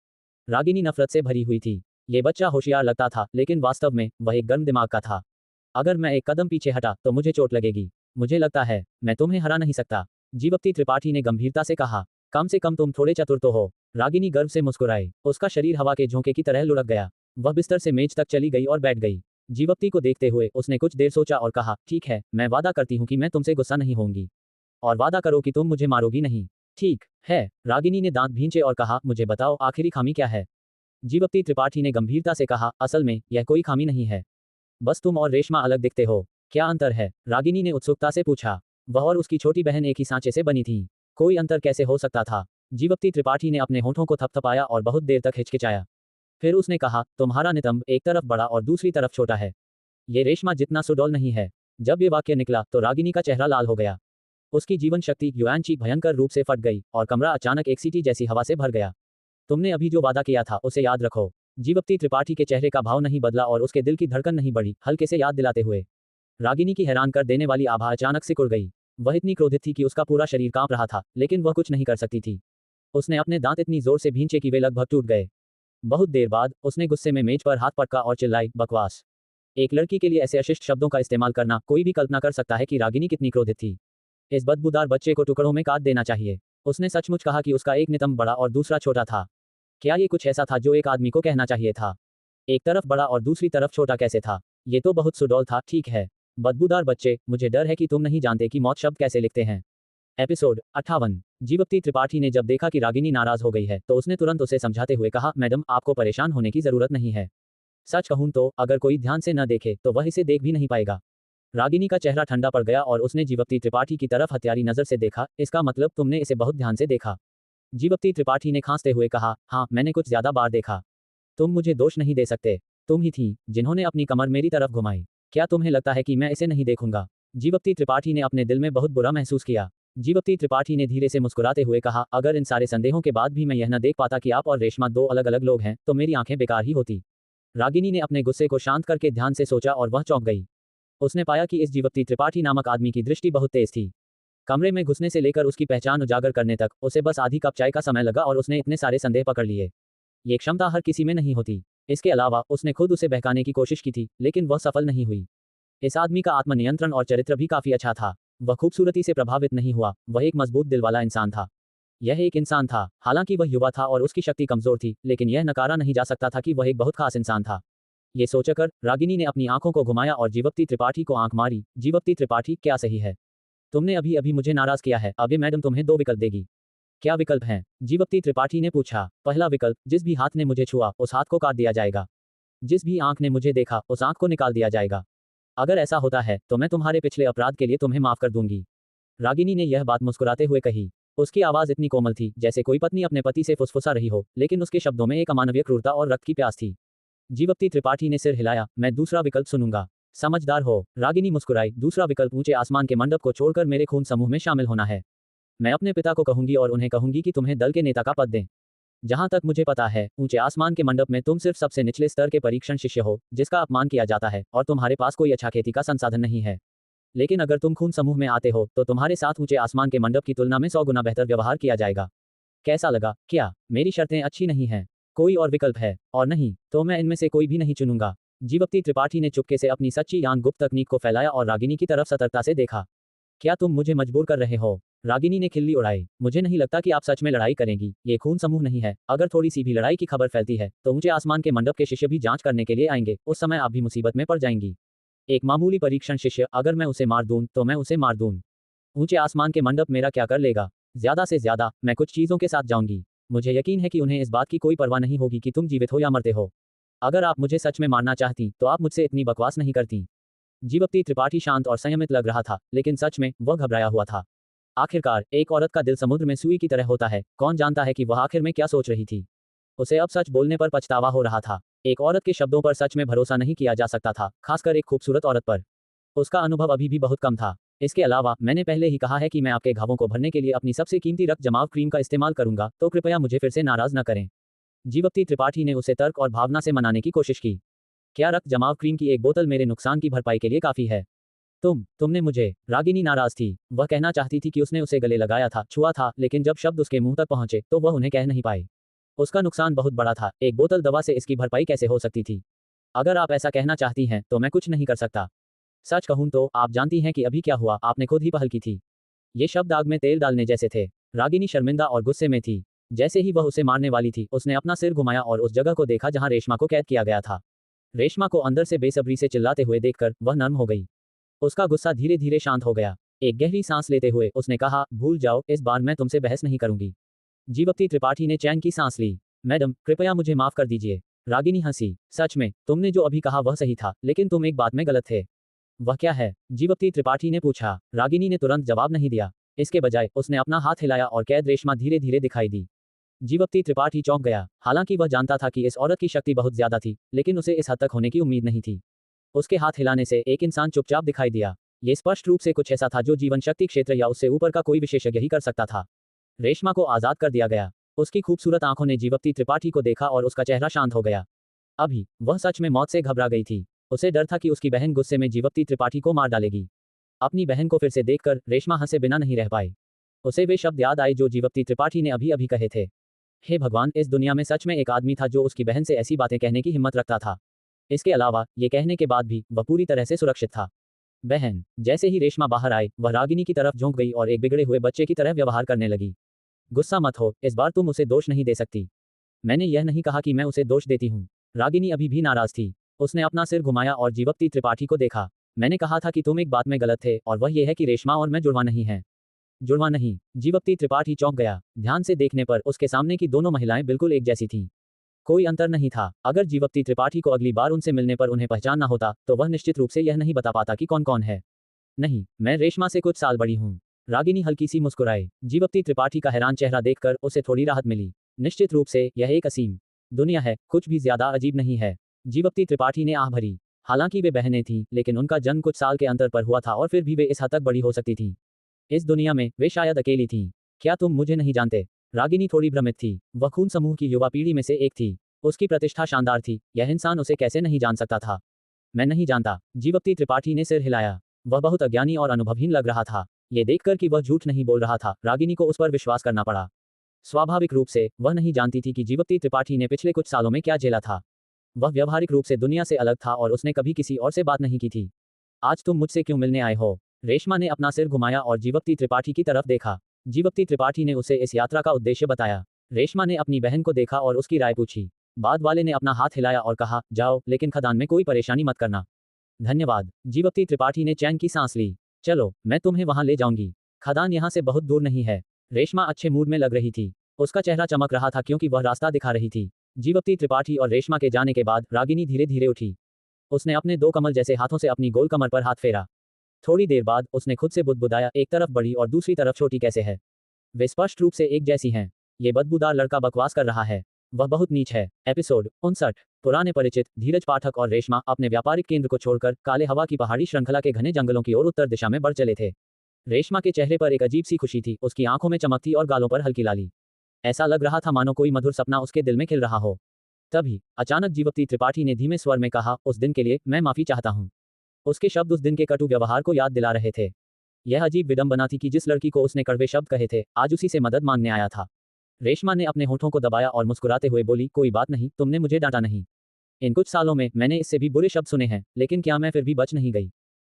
रागिनी नफरत से भरी हुई थी। ये बच्चा होशियार लगता था, लेकिन वास्तव में वह एक गर्म दिमाग का था। अगर मैं एक कदम पीछे हटा तो मुझे चोट लगेगी। मुझे लगता है मैं तुम्हें हरा नहीं सकता। जीवप्ती त्रिपाठी ने गंभीरता से कहा। कम से कम तुम थोड़े चतुर तो हो। रागिनी गर्व से मुस्कुराई। उसका शरीर हवा के झोंके की तरह लुढ़क गया। वह बिस्तर से मेज तक चली गई और बैठ गई। जीवप्ती को देखते हुए उसने कुछ देर सोचा और कहा, ठीक है, मैं वादा करती हूँ कि मैं तुमसे गुस्सा नहीं होंगी। और वादा करो कि तुम मुझे मारोगी नहीं। ठीक है। रागिनी ने दांत भींचे और कहा, मुझे बताओ आखिरी खामी क्या है? जीवप्ती त्रिपाठी ने गंभीरता से कहा, असल में यह कोई खामी नहीं है। बस तुम और रेशमा अलग दिखते हो। क्या अंतर है? रागिनी ने उत्सुकता से पूछा। वह और उसकी छोटी बहन एक ही सांचे से बनी थी। कोई अंतर कैसे हो सकता था? जीवप्ती त्रिपाठी ने अपने होठों को थपथपाया और बहुत देर तक हिचकिचाया। फिर उसने कहा, तुम्हारा नितंब एक तरफ बड़ा और दूसरी तरफ छोटा है। ये रेशमा जितना सुडौल नहीं है। जब ये वाक्य निकला तो रागिनी का चेहरा लाल हो गया। उसकी जीवन शक्ति युआनची भयंकर रूप से फट गई और कमरा अचानक एक सीटी जैसी हवा से भर गया। तुमने अभी जो वादा किया था उसे याद रखो। जीवप्ती त्रिपाठी के चेहरे का भाव नहीं बदला और उसके दिल की धड़कन नहीं बढ़ी, हल्के से याद दिलाते हुए। रागिनी की हैरान कर देने वाली आभा अचानक सिकुड़ गई। वह इतनी क्रोधित थी कि उसका पूरा शरीर कांप रहा था, लेकिन वह कुछ नहीं कर सकती थी। उसने अपने दांत इतनी जोर से भींचे कि वे लगभग टूट गए। बहुत देर बाद उसने गुस्से में मेज पर हाथ पटका और चिल्लाई, बकवास। एक लड़की के लिए ऐसे अशिष्ट शब्दों का इस्तेमाल करना, कोई भी कल्पना कर सकता है कि रागिनी कितनी क्रोधित थी। इस बदबूदार बच्चे को टुकड़ों में काट देना चाहिए। उसने सचमुच कहा कि उसका एक नितंब बड़ा और दूसरा छोटा था। क्या ये कुछ ऐसा था जो एक आदमी को कहना चाहिए था? एक तरफ बड़ा और दूसरी तरफ छोटा कैसे था? ये तो बहुत सुडौल था। ठीक है, बदबूदार बच्चे, मुझे डर है कि तुम नहीं जानते कि मौत शब्द कैसे लिखते हैं। एपिसोड 58। जीवप्ती त्रिपाठी ने जब देखा कि रागिनी नाराज हो गई है तो उसने तुरंत उसे समझाते हुए कहा, मैडम, आपको परेशान होने की जरूरत नहीं है। सच कहूं तो अगर कोई ध्यान से न देखे तो वह इसे देख भी नहीं पाएगा। रागिनी का चेहरा ठंडा पड़ गया और उसने जीवप्ती त्रिपाठी की तरफ हत्यारी नजर से देखा। इसका मतलब तुमने इसे बहुत ध्यान से देखा? जीवप्ती त्रिपाठी ने खांसते हुए कहा, हाँ, मैंने कुछ ज्यादा बार देखा। तुम मुझे दोष नहीं दे सकते। तुम ही थी जिन्होंने अपनी कमर मेरी तरफ घुमाई। क्या तुम्हें लगता है कि मैं इसे नहीं देखूंगा? जीवप्ती त्रिपाठी ने अपने दिल में बहुत बुरा महसूस किया। जीवप्ती त्रिपाठी ने धीरे से मुस्कुराते हुए कहा, अगर इन सारे संदेहों के बाद भी मैं यह न देख पाता कि आप और रेशमा दो अलग अलग लोग हैं, तो मेरी आंखें बेकार ही होती। रागिनी ने अपने गुस्से को शांत करके ध्यान से सोचा और वह चौंक गई। उसने पाया कि इस जीवप्ती त्रिपाठी नामक आदमी की दृष्टि बहुत तेज थी। कमरे में घुसने से लेकर उसकी पहचान उजागर करने तक उसे बस आधी कप चाय का समय लगा और उसने इतने सारे संदेह पकड़ लिए। ये क्षमता हर किसी में नहीं होती। इसके अलावा उसने खुद उसे बहकाने की कोशिश की थी, लेकिन वह सफल नहीं हुई। इस आदमी का आत्मनियंत्रण और चरित्र भी काफी अच्छा था। वह खूबसूरती से प्रभावित नहीं हुआ, वह एक मजबूत दिल वाला इंसान था। यह एक इंसान था। हालांकि वह युवा था और उसकी शक्ति कमजोर थी, लेकिन यह नकारा नहीं जा सकता था कि वह एक बहुत खास इंसान था। ये सोचकर रागिनी ने अपनी आंखों को घुमाया और जीवप्ती त्रिपाठी को आंख मारी। जीवप्ती त्रिपाठी, क्या सही है? तुमने अभी अभी मुझे नाराज किया है। अब ये मैडम तुम्हें 2 विकल्प देगी। क्या विकल्प हैं? जीवप्ती त्रिपाठी ने पूछा। पहला विकल्प, जिस भी हाथ ने मुझे छुआ उस हाथ को काट दिया जाएगा। जिस भी आंख ने मुझे देखा उस आंख को निकाल दिया जाएगा। अगर ऐसा होता है तो मैं तुम्हारे पिछले अपराध के लिए तुम्हें माफ कर दूंगी। रागिनी ने यह बात मुस्कुराते हुए कही। उसकी आवाज इतनी कोमल थी जैसे कोई पत्नी अपने पति से फुसफुसा रही हो, लेकिन उसके शब्दों में एक अमानवीय क्रूरता और रक्त की प्यास थी। जीवप्ती त्रिपाठी ने सिर हिलाया। मैं दूसरा विकल्प सुनूंगा। समझदार हो। रागिनी मुस्कुराई। दूसरा विकल्प ऊंचे आसमान के मंडप को छोड़कर मेरे खून समूह में शामिल होना है। मैं अपने पिता को कहूंगी और उन्हें कहूंगी कि तुम्हें दल के नेता का पद दें। जहां तक मुझे पता है, ऊंचे आसमान के मंडप में तुम सिर्फ सबसे निचले स्तर के परीक्षण शिष्य हो जिसका अपमान किया जाता है और तुम्हारे पास कोई अच्छा खेती का संसाधन नहीं है। लेकिन अगर तुम खून समूह में आते हो तो तुम्हारे साथ ऊंचे आसमान के मंडप की तुलना में 100 गुना बेहतर व्यवहार किया जाएगा। कैसा लगा? क्या मेरी शर्तें अच्छी नहीं हैं? कोई और विकल्प है? और नहीं तो मैं इनमें से कोई भी नहीं चुनूंगा। जीवप्ती त्रिपाठी ने चुपके से अपनी सच्ची यान गुप्त तकनीक को फैलाया और रागिनी की तरफ सतर्कता से देखा। क्या तुम मुझे मजबूर कर रहे हो? रागिनी ने खिल्ली उड़ाई। मुझे नहीं लगता कि आप सच में लड़ाई करेंगी। ये खून समूह नहीं है। अगर थोड़ी सी भी लड़ाई की खबर फैलती है तो ऊंचे आसमान के मंडप के शिष्य भी जांच करने के लिए आएंगे। उस समय आप भी मुसीबत में पड़ जाएंगी। एक मामूली परीक्षण शिष्य, अगर मैं उसे मार दूं तो मैं उसे मार दूं। ऊंचे आसमान के मंडप मेरा क्या कर लेगा? ज्यादा से ज्यादा मैं कुछ चीजों के साथ जाऊंगी। मुझे यकीन है कि उन्हें इस बात की कोई परवाह नहीं होगी कि तुम जीवित हो या मरते हो। अगर आप मुझे सच में मारना चाहती तो आप मुझसे इतनी बकवास नहीं करती। जीवप्ती त्रिपाठी शांत और संयमित लग रहा था, लेकिन सच में वह घबराया हुआ था। आखिरकार एक औरत का दिल समुद्र में सुई की तरह होता है। कौन जानता है कि वह आखिर में क्या सोच रही थी। उसे अब सच बोलने पर पछतावा हो रहा था। एक औरत के शब्दों पर सच में भरोसा नहीं किया जा सकता था, खासकर एक खूबसूरत औरत पर। उसका अनुभव अभी भी बहुत कम था। इसके अलावा मैंने पहले ही कहा है कि मैं आपके घावों को भरने के लिए अपनी सबसे कीमती रक्त जमाव क्रीम का इस्तेमाल करूंगा, तो कृपया मुझे फिर से नाराज न करें। जीवप्ती त्रिपाठी ने उसे तर्क और भावना से मनाने की कोशिश की। क्या रक्त जमाव क्रीम की एक बोतल मेरे नुकसान की भरपाई के लिए काफी है? तुमने मुझे। रागिनी नाराज थी। वह कहना चाहती थी कि उसने उसे गले लगाया था, छुआ था, लेकिन जब शब्द उसके मुंह तक पहुंचे तो वह उन्हें कह नहीं पाई। उसका नुकसान बहुत बड़ा था। एक बोतल दवा से इसकी भरपाई कैसे हो सकती थी? अगर आप ऐसा कहना चाहती हैं तो मैं कुछ नहीं कर सकता। सच कहूं तो आप जानती हैं कि अभी क्या हुआ, आपने खुद ही पहल की थी। ये शब्द आग में तेल डालने जैसे थे। रागिनी शर्मिंदा और गुस्से में थी। जैसे ही वह उसे मारने वाली थी, उसने अपना सिर घुमाया और उस जगह को देखा जहां रेशमा को कैद किया गया था। रेशमा को अंदर से बेसब्री से चिल्लाते हुए देखकर वह नर्म हो गई। उसका गुस्सा धीरे धीरे शांत हो गया। एक गहरी सांस लेते हुए उसने कहा, भूल जाओ, इस बार मैं तुमसे बहस नहीं करूंगी। जीवप्ती त्रिपाठी ने चैन की सांस ली। मैडम, कृपया मुझे माफ कर दीजिए। रागिनी हंसी। सच में तुमने जो अभी कहा वह सही था, लेकिन तुम एक बात में गलत थे। वह क्या है? जीवप्ती त्रिपाठी ने पूछा। रागिनी ने तुरंत जवाब नहीं दिया। इसके बजाय उसने अपना हाथ हिलाया और कैद रेशमा धीरे धीरे दिखाई दी। जीवप्ती त्रिपाठी चौंक गया। हालांकि वह जानता था कि इस औरत की शक्ति बहुत ज्यादा थी, लेकिन उसे इस हद तक होने की उम्मीद नहीं थी। उसके हाथ हिलाने से एक इंसान चुपचाप दिखाई दिया। ये स्पष्ट रूप से कुछ ऐसा था जो जीवन शक्ति क्षेत्र या उससे ऊपर का कोई विशेषज्ञ ही कर सकता था। रेशमा को आजाद कर दिया गया। उसकी खूबसूरत आंखों ने जीवप्ती त्रिपाठी को देखा और उसका चेहरा शांत हो गया। अभी वह सच में मौत से घबरा गई थी। उसे डर था कि उसकी बहन गुस्से में जीवप्ती त्रिपाठी को मार डालेगी। अपनी बहन को फिर से देखकर रेशमा हंसे बिना नहीं रह पाई। उसे वे शब्द याद आए जो जीवप्ती त्रिपाठी ने अभी अभी कहे थे। हे भगवान, इस दुनिया में सच में एक आदमी था जो उसकी बहन से ऐसी बातें कहने की हिम्मत रखता था। इसके अलावा ये कहने के बाद भी वह पूरी तरह से सुरक्षित था। बहन। जैसे ही रेशमा बाहर आई, वह रागिनी की तरफ झोंक गई और एक बिगड़े हुए बच्चे की तरह व्यवहार करने लगी। गुस्सा मत हो, इस बार तुम उसे दोष नहीं दे सकती। मैंने यह नहीं कहा कि मैं उसे दोष देती हूँ। रागिनी अभी भी नाराज थी। उसने अपना सिर घुमाया और जीवप्ती त्रिपाठी को देखा। मैंने कहा था कि तुम एक बात में गलत थे, और वह यह है कि रेशमा और मैं जुड़वा नहीं हैं। जुड़वा नहीं? जीवप्ती त्रिपाठी चौंक गया। ध्यान से देखने पर उसके सामने की दोनों महिलाएं बिल्कुल एक जैसी थीं। कोई अंतर नहीं था। अगर जीवप्ती त्रिपाठी को अगली बार उनसे मिलने पर उन्हें पहचानना होता तो वह निश्चित रूप से यह नहीं बता पाता कि कौन कौन है। नहीं, मैं रेशमा से कुछ साल बड़ी हूँ। रागिनी हल्की सी मुस्कुराई। जीवप्ती त्रिपाठी का हैरान चेहरा देखकर उसे थोड़ी राहत मिली। निश्चित रूप से यह एक असीम दुनिया है, कुछ भी ज्यादा अजीब नहीं है। जीवप्ती त्रिपाठी ने आह भरी। हालांकि वे बहनें थीं, लेकिन उनका जन्म कुछ साल के अंतर पर हुआ था और फिर भी वे इस हद तक बड़ी हो सकती थीं। इस दुनिया में वे शायद अकेली थीं। क्या तुम मुझे नहीं जानते? रागिनी थोड़ी भ्रमित थी। वह खून समूह की युवा पीढ़ी में से एक थी। उसकी प्रतिष्ठा शानदार थी। यह इंसान उसे कैसे नहीं जान सकता था? मैं नहीं जानता। जीवप्ती त्रिपाठी ने सिर हिलाया। वह बहुत अज्ञानी और अनुभवहीन लग रहा था। ये देखकर कि वह झूठ नहीं बोल रहा था, रागिनी को उस पर विश्वास करना पड़ा। स्वाभाविक रूप से वह नहीं जानती थी कि जीवप्ती त्रिपाठी ने पिछले कुछ सालों में क्या झेला था। वह व्यावहारिक रूप से दुनिया से अलग था और उसने कभी किसी और से बात नहीं की थी। आज तुम मुझसे क्यों मिलने आए हो? रेशमा ने अपना सिर घुमाया और जीवप्ती त्रिपाठी की तरफ देखा। जीवप्ती त्रिपाठी ने उसे इस यात्रा का उद्देश्य बताया। रेशमा ने अपनी बहन को देखा और उसकी राय पूछी। बाद वाले ने अपना हाथ हिलाया और कहा, जाओ, लेकिन खदान में कोई परेशानी मत करना। धन्यवाद। जीवप्ती त्रिपाठी ने चैन की सांस ली। चलो, मैं तुम्हें वहां ले जाऊंगी। खदान यहाँ से बहुत दूर नहीं है। रेशमा अच्छे मूड में लग रही थी। उसका चेहरा चमक रहा था क्योंकि वह रास्ता दिखा रही थी। जीवप्ती त्रिपाठी और रेशमा के जाने के बाद रागिनी धीरे धीरे उठी। उसने अपने 2 कमल जैसे हाथों से अपनी गोल कमर पर हाथ फेरा। थोड़ी देर बाद उसने खुद से बुदबुदाया, एक तरफ बड़ी और दूसरी तरफ छोटी कैसे है? वे स्पष्ट रूप से एक जैसी हैं। ये बदबूदार लड़का बकवास कर रहा है। वह बहुत नीच है। एपिसोड 59। पुराने परिचित धीरज पाठक और रेशमा अपने व्यापारिक केंद्र को छोड़कर काले हवा की पहाड़ी श्रृंखला के घने जंगलों की ओर उत्तर दिशा में बढ़ चले थे। रेशमा के चेहरे पर एक अजीब सी खुशी थी, उसकी आंखों में चमक थी और गालों पर हल्की लाली। ऐसा लग रहा था मानो कोई मधुर सपना उसके दिल में खिल रहा हो। तभी अचानक जीवप्ती त्रिपाठी ने धीमे स्वर में कहा, उस दिन के लिए मैं माफी चाहता हूँ। उसके शब्द उस दिन के कटु व्यवहार को याद दिला रहे थे। यह अजीब विडंबना थी कि जिस लड़की को उसने कड़वे शब्द कहे थे, आज उसी से मदद मांगने आया था। रेशमा ने अपने होठों को दबाया और मुस्कुराते हुए बोली, कोई बात नहीं, तुमने मुझे डांटा नहीं। इन कुछ सालों में मैंने इससे भी बुरे शब्द सुने हैं, लेकिन क्या मैं फिर भी बच नहीं गई?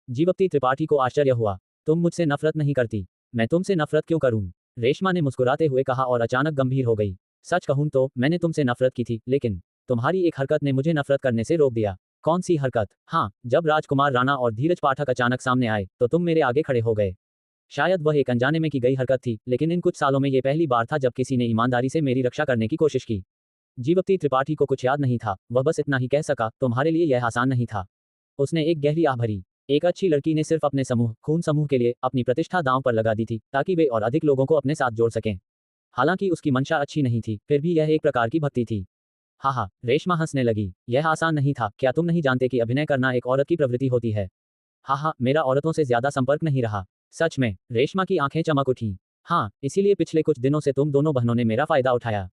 जीवप्ती त्रिपाठी को आश्चर्य हुआ। तुम मुझसे नफरत नहीं करती? मैं तुमसे नफरत क्यों करूं? रेशमा ने मुस्कुराते हुए कहा और अचानक गंभीर हो गई। सच कहूं तो मैंने तुमसे नफरत की थी, लेकिन तुम्हारी एक हरकत ने मुझे नफरत करने से रोक दिया। कौन सी हरकत? हाँ, जब राजकुमार राणा और धीरज पाठक अचानक सामने आए तो तुम मेरे आगे खड़े हो गए। शायद वह एक अनजाने में की गई हरकत थी, लेकिन इन कुछ सालों में ये पहली बार था जब किसी ने ईमानदारी से मेरी रक्षा करने की कोशिश की। जीवप्ती त्रिपाठी को कुछ याद नहीं था, वह बस इतना ही कह सका, तुम्हारे लिए यह आसान नहीं था। उसने एक गहरी आह भरी। एक अच्छी लड़की ने सिर्फ अपने समूह, खून समूह के लिए अपनी प्रतिष्ठा दांव पर लगा दी थी, ताकि वे और अधिक लोगों को अपने साथ जोड़ सकें। हालांकि उसकी मंशा अच्छी नहीं थी, फिर भी यह एक प्रकार की भक्ति थी। हाँ हाँ, रेशमा हंसने लगी। यह आसान नहीं था। क्या तुम नहीं जानते कि अभिनय करना एक औरत की प्रवृत्ति होती है? हाँ हाँ, मेरा औरतों से ज्यादा संपर्क नहीं रहा। सच में? रेशमा की आंखें चमक उठीं। हाँ, इसीलिए पिछले कुछ दिनों से तुम दोनों बहनों ने मेरा फायदा उठाया।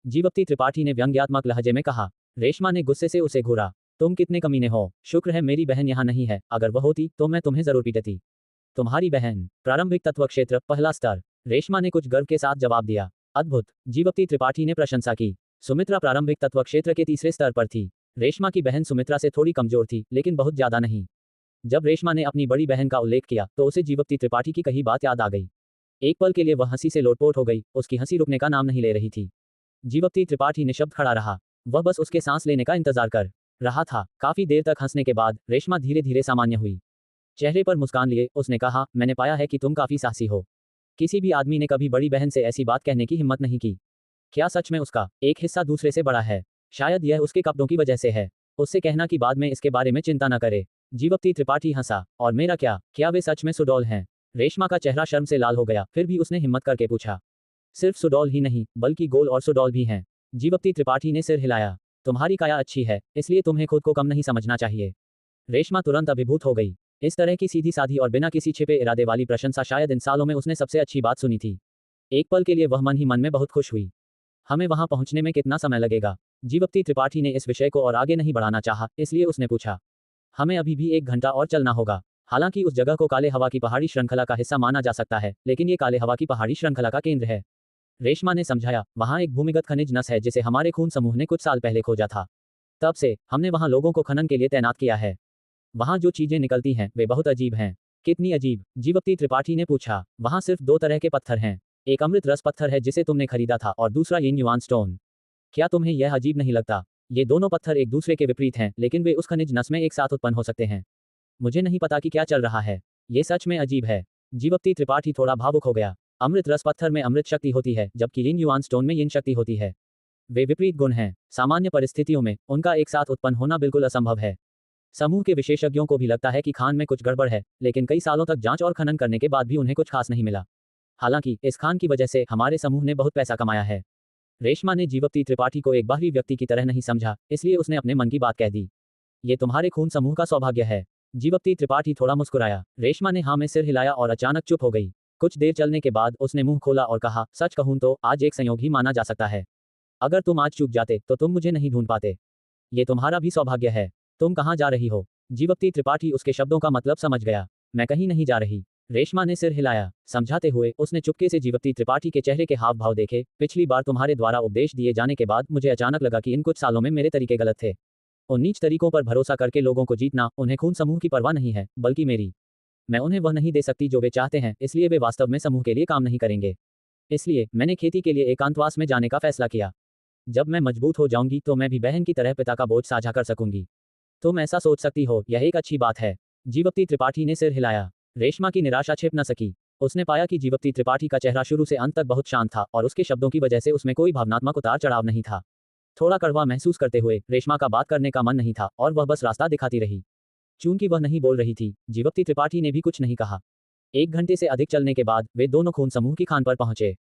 जीवप्ती त्रिपाठी ने व्यंग्यात्मक लहजे में कहा। रेशमा ने गुस्से से उसे घूरा। तुम कितने कमीने हो। शुक्र है मेरी बहन यहाँ नहीं है, अगर वह होती तो मैं तुम्हें जरूर पीटती। तुम्हारी बहन? प्रारंभिक तत्व क्षेत्र, पहला स्तर। रेशमा ने कुछ गर्व के साथ जवाब दिया। अद्भुत, जीवप्ती त्रिपाठी ने प्रशंसा की। सुमित्रा प्रारंभिक तत्व क्षेत्र के तीसरे स्तर पर थी। रेशमा की बहन सुमित्रा से थोड़ी कमजोर थी, लेकिन बहुत ज्यादा नहीं। जब रेशमा ने अपनी बड़ी बहन का उल्लेख किया तो उसे जीवप्ती त्रिपाठी की कही बात याद आ गई। एक पल के लिए वह हंसी से लोटपोट हो गई, उसकी हंसी रुकने का नाम नहीं ले रही थी। जीवप्ती त्रिपाठी निशब्द खड़ा रहा। वह बस उसके सांस लेने का इंतजार कर रहा था। काफी देर तक हंसने के बाद रेशमा धीरे धीरे सामान्य हुई। चेहरे पर मुस्कान लिए उसने कहा, मैंने पाया है कि तुम काफी साहसी हो। किसी भी आदमी ने कभी बड़ी बहन से ऐसी बात कहने की हिम्मत नहीं की। क्या सच में उसका एक हिस्सा दूसरे से बड़ा है? शायद यह उसके कपड़ों की वजह से है। उससे कहना कि बाद में इसके बारे में चिंता न करे। जीवप्ती त्रिपाठी हंसा। और मेरा क्या? क्या वे सच में सुडौल हैं? रेशमा का चेहरा शर्म से लाल हो गया, फिर भी उसने हिम्मत करके पूछा। सिर्फ सुडौल ही नहीं, बल्कि गोल और सुडौल भी हैं। जीवप्ती त्रिपाठी ने सिर हिलाया। तुम्हारी काया अच्छी है, इसलिए तुम्हें खुद को कम नहीं समझना चाहिए। रेशमा तुरंत अभिभूत हो गई। इस तरह की सीधी साधी और बिना किसी छिपे इरादे वाली प्रशंसा शायद इन सालों में उसने सबसे अच्छी बात सुनी थी। एक पल के लिए वह मन ही मन में बहुत खुश हुई। हमें वहां पहुंचने में कितना समय लगेगा? जीवप्ती त्रिपाठी ने इस विषय को और आगे नहीं बढ़ाना चाहा, इसलिए उसने पूछा। हमें अभी भी 1 घंटा और चलना होगा। हालांकि उस जगह को काले हवा की पहाड़ी श्रृंखला का हिस्सा माना जा सकता है, लेकिन ये काले हवा की पहाड़ी श्रृंखला का केंद्र है। रेशमा ने समझाया, वहां एक भूमिगत खनिज नस है जिसे हमारे खून समूह ने कुछ साल पहले खोजा था। तब से हमने वहां लोगों को खनन के लिए तैनात किया है। वहां जो चीजें निकलती हैं वे बहुत अजीब हैं। कितनी अजीब? जीवप्ती त्रिपाठी ने पूछा। वहां सिर्फ 2 तरह के पत्थर हैं। एक अमृत रस पत्थर है जिसे तुमने खरीदा था और दूसरा यिन युआन स्टोन। क्या तुम्हें यह अजीब नहीं लगता? ये दोनों पत्थर एक दूसरे के विपरीत हैं, लेकिन वे उस खनिज नस में एक साथ उत्पन्न हो सकते हैं। मुझे नहीं पता कि क्या चल रहा है। ये सच में अजीब है। जीवप्ती त्रिपाठी थोड़ा भावुक हो गया। अमृत रस पत्थर में अमृत शक्ति होती है, जबकि यिन युआन स्टोन में यिन शक्ति होती है। वे विपरीत गुण हैं। सामान्य परिस्थितियों में उनका एक साथ उत्पन्न होना बिल्कुल असंभव है। समूह के विशेषज्ञों को भी लगता है कि खान में कुछ गड़बड़ है, लेकिन कई सालों तक जांच और खनन करने के बाद भी उन्हें कुछ खास नहीं मिला। हालांकि इस खान की वजह से हमारे समूह ने बहुत पैसा कमाया है। रेशमा ने जीवप्ती त्रिपाठी को एक बाहरी व्यक्ति की तरह नहीं समझा, इसलिए उसने अपने मन की बात कह दी। ये तुम्हारे खून समूह का सौभाग्य है। जीवप्ती त्रिपाठी थोड़ा मुस्कुराया। रेशमा ने हाँ में सिर हिलाया और अचानक चुप हो गई। कुछ देर चलने के बाद उसने मुंह खोला और कहा, सच कहूं तो आज एक संयोग ही माना जा सकता है। अगर तुम आज चूक जाते तो तुम मुझे नहीं ढूंढ पाते। ये तुम्हारा भी सौभाग्य है। तुम कहाँ जा रही हो? जीवप्ती त्रिपाठी उसके शब्दों का मतलब समझ गया। मैं कहीं नहीं जा रही। रेशमा ने सिर हिलाया। समझाते हुए उसने चुपके से जीवप्ती त्रिपाठी के चेहरे के हाव भाव देखे। पिछली बार तुम्हारे द्वारा उपदेश दिए जाने के बाद मुझे अचानक लगा कि इन कुछ सालों में मेरे तरीके गलत थे। उन नीच तरीकों पर भरोसा करके लोगों को जीतना, उन्हें खून समूह की परवाह नहीं है, बल्कि मेरी। मैं उन्हें वह नहीं दे सकती जो वे चाहते हैं, इसलिए वे वास्तव में समूह के लिए काम नहीं करेंगे। इसलिए मैंने खेती के लिए एकांतवास में जाने का फैसला किया। जब मैं मजबूत हो जाऊंगी तो मैं भी बहन की तरह पिता का बोझ साझा कर सकूंगी। तुम ऐसा सोच सकती हो, यह एक अच्छी बात है। जीवप्ती त्रिपाठी ने सिर हिलाया। रेशमा की निराशा छिप न सकी। उसने पाया कि जीवप्ती त्रिपाठी का चेहरा शुरू से अंत तक बहुत शांत था और उसके शब्दों की वजह से उसमें कोई भावनात्मक उतार चढ़ाव नहीं था। थोड़ा कड़वा महसूस करते हुए रेशमा का बात करने का मन नहीं था और वह बस रास्ता दिखाती रही। चूंकि वह नहीं बोल रही थी, जीवप्ती त्रिपाठी ने भी कुछ नहीं कहा। 1 घंटे से अधिक चलने के बाद वे दोनों खून समूह की खान पर पहुंचे।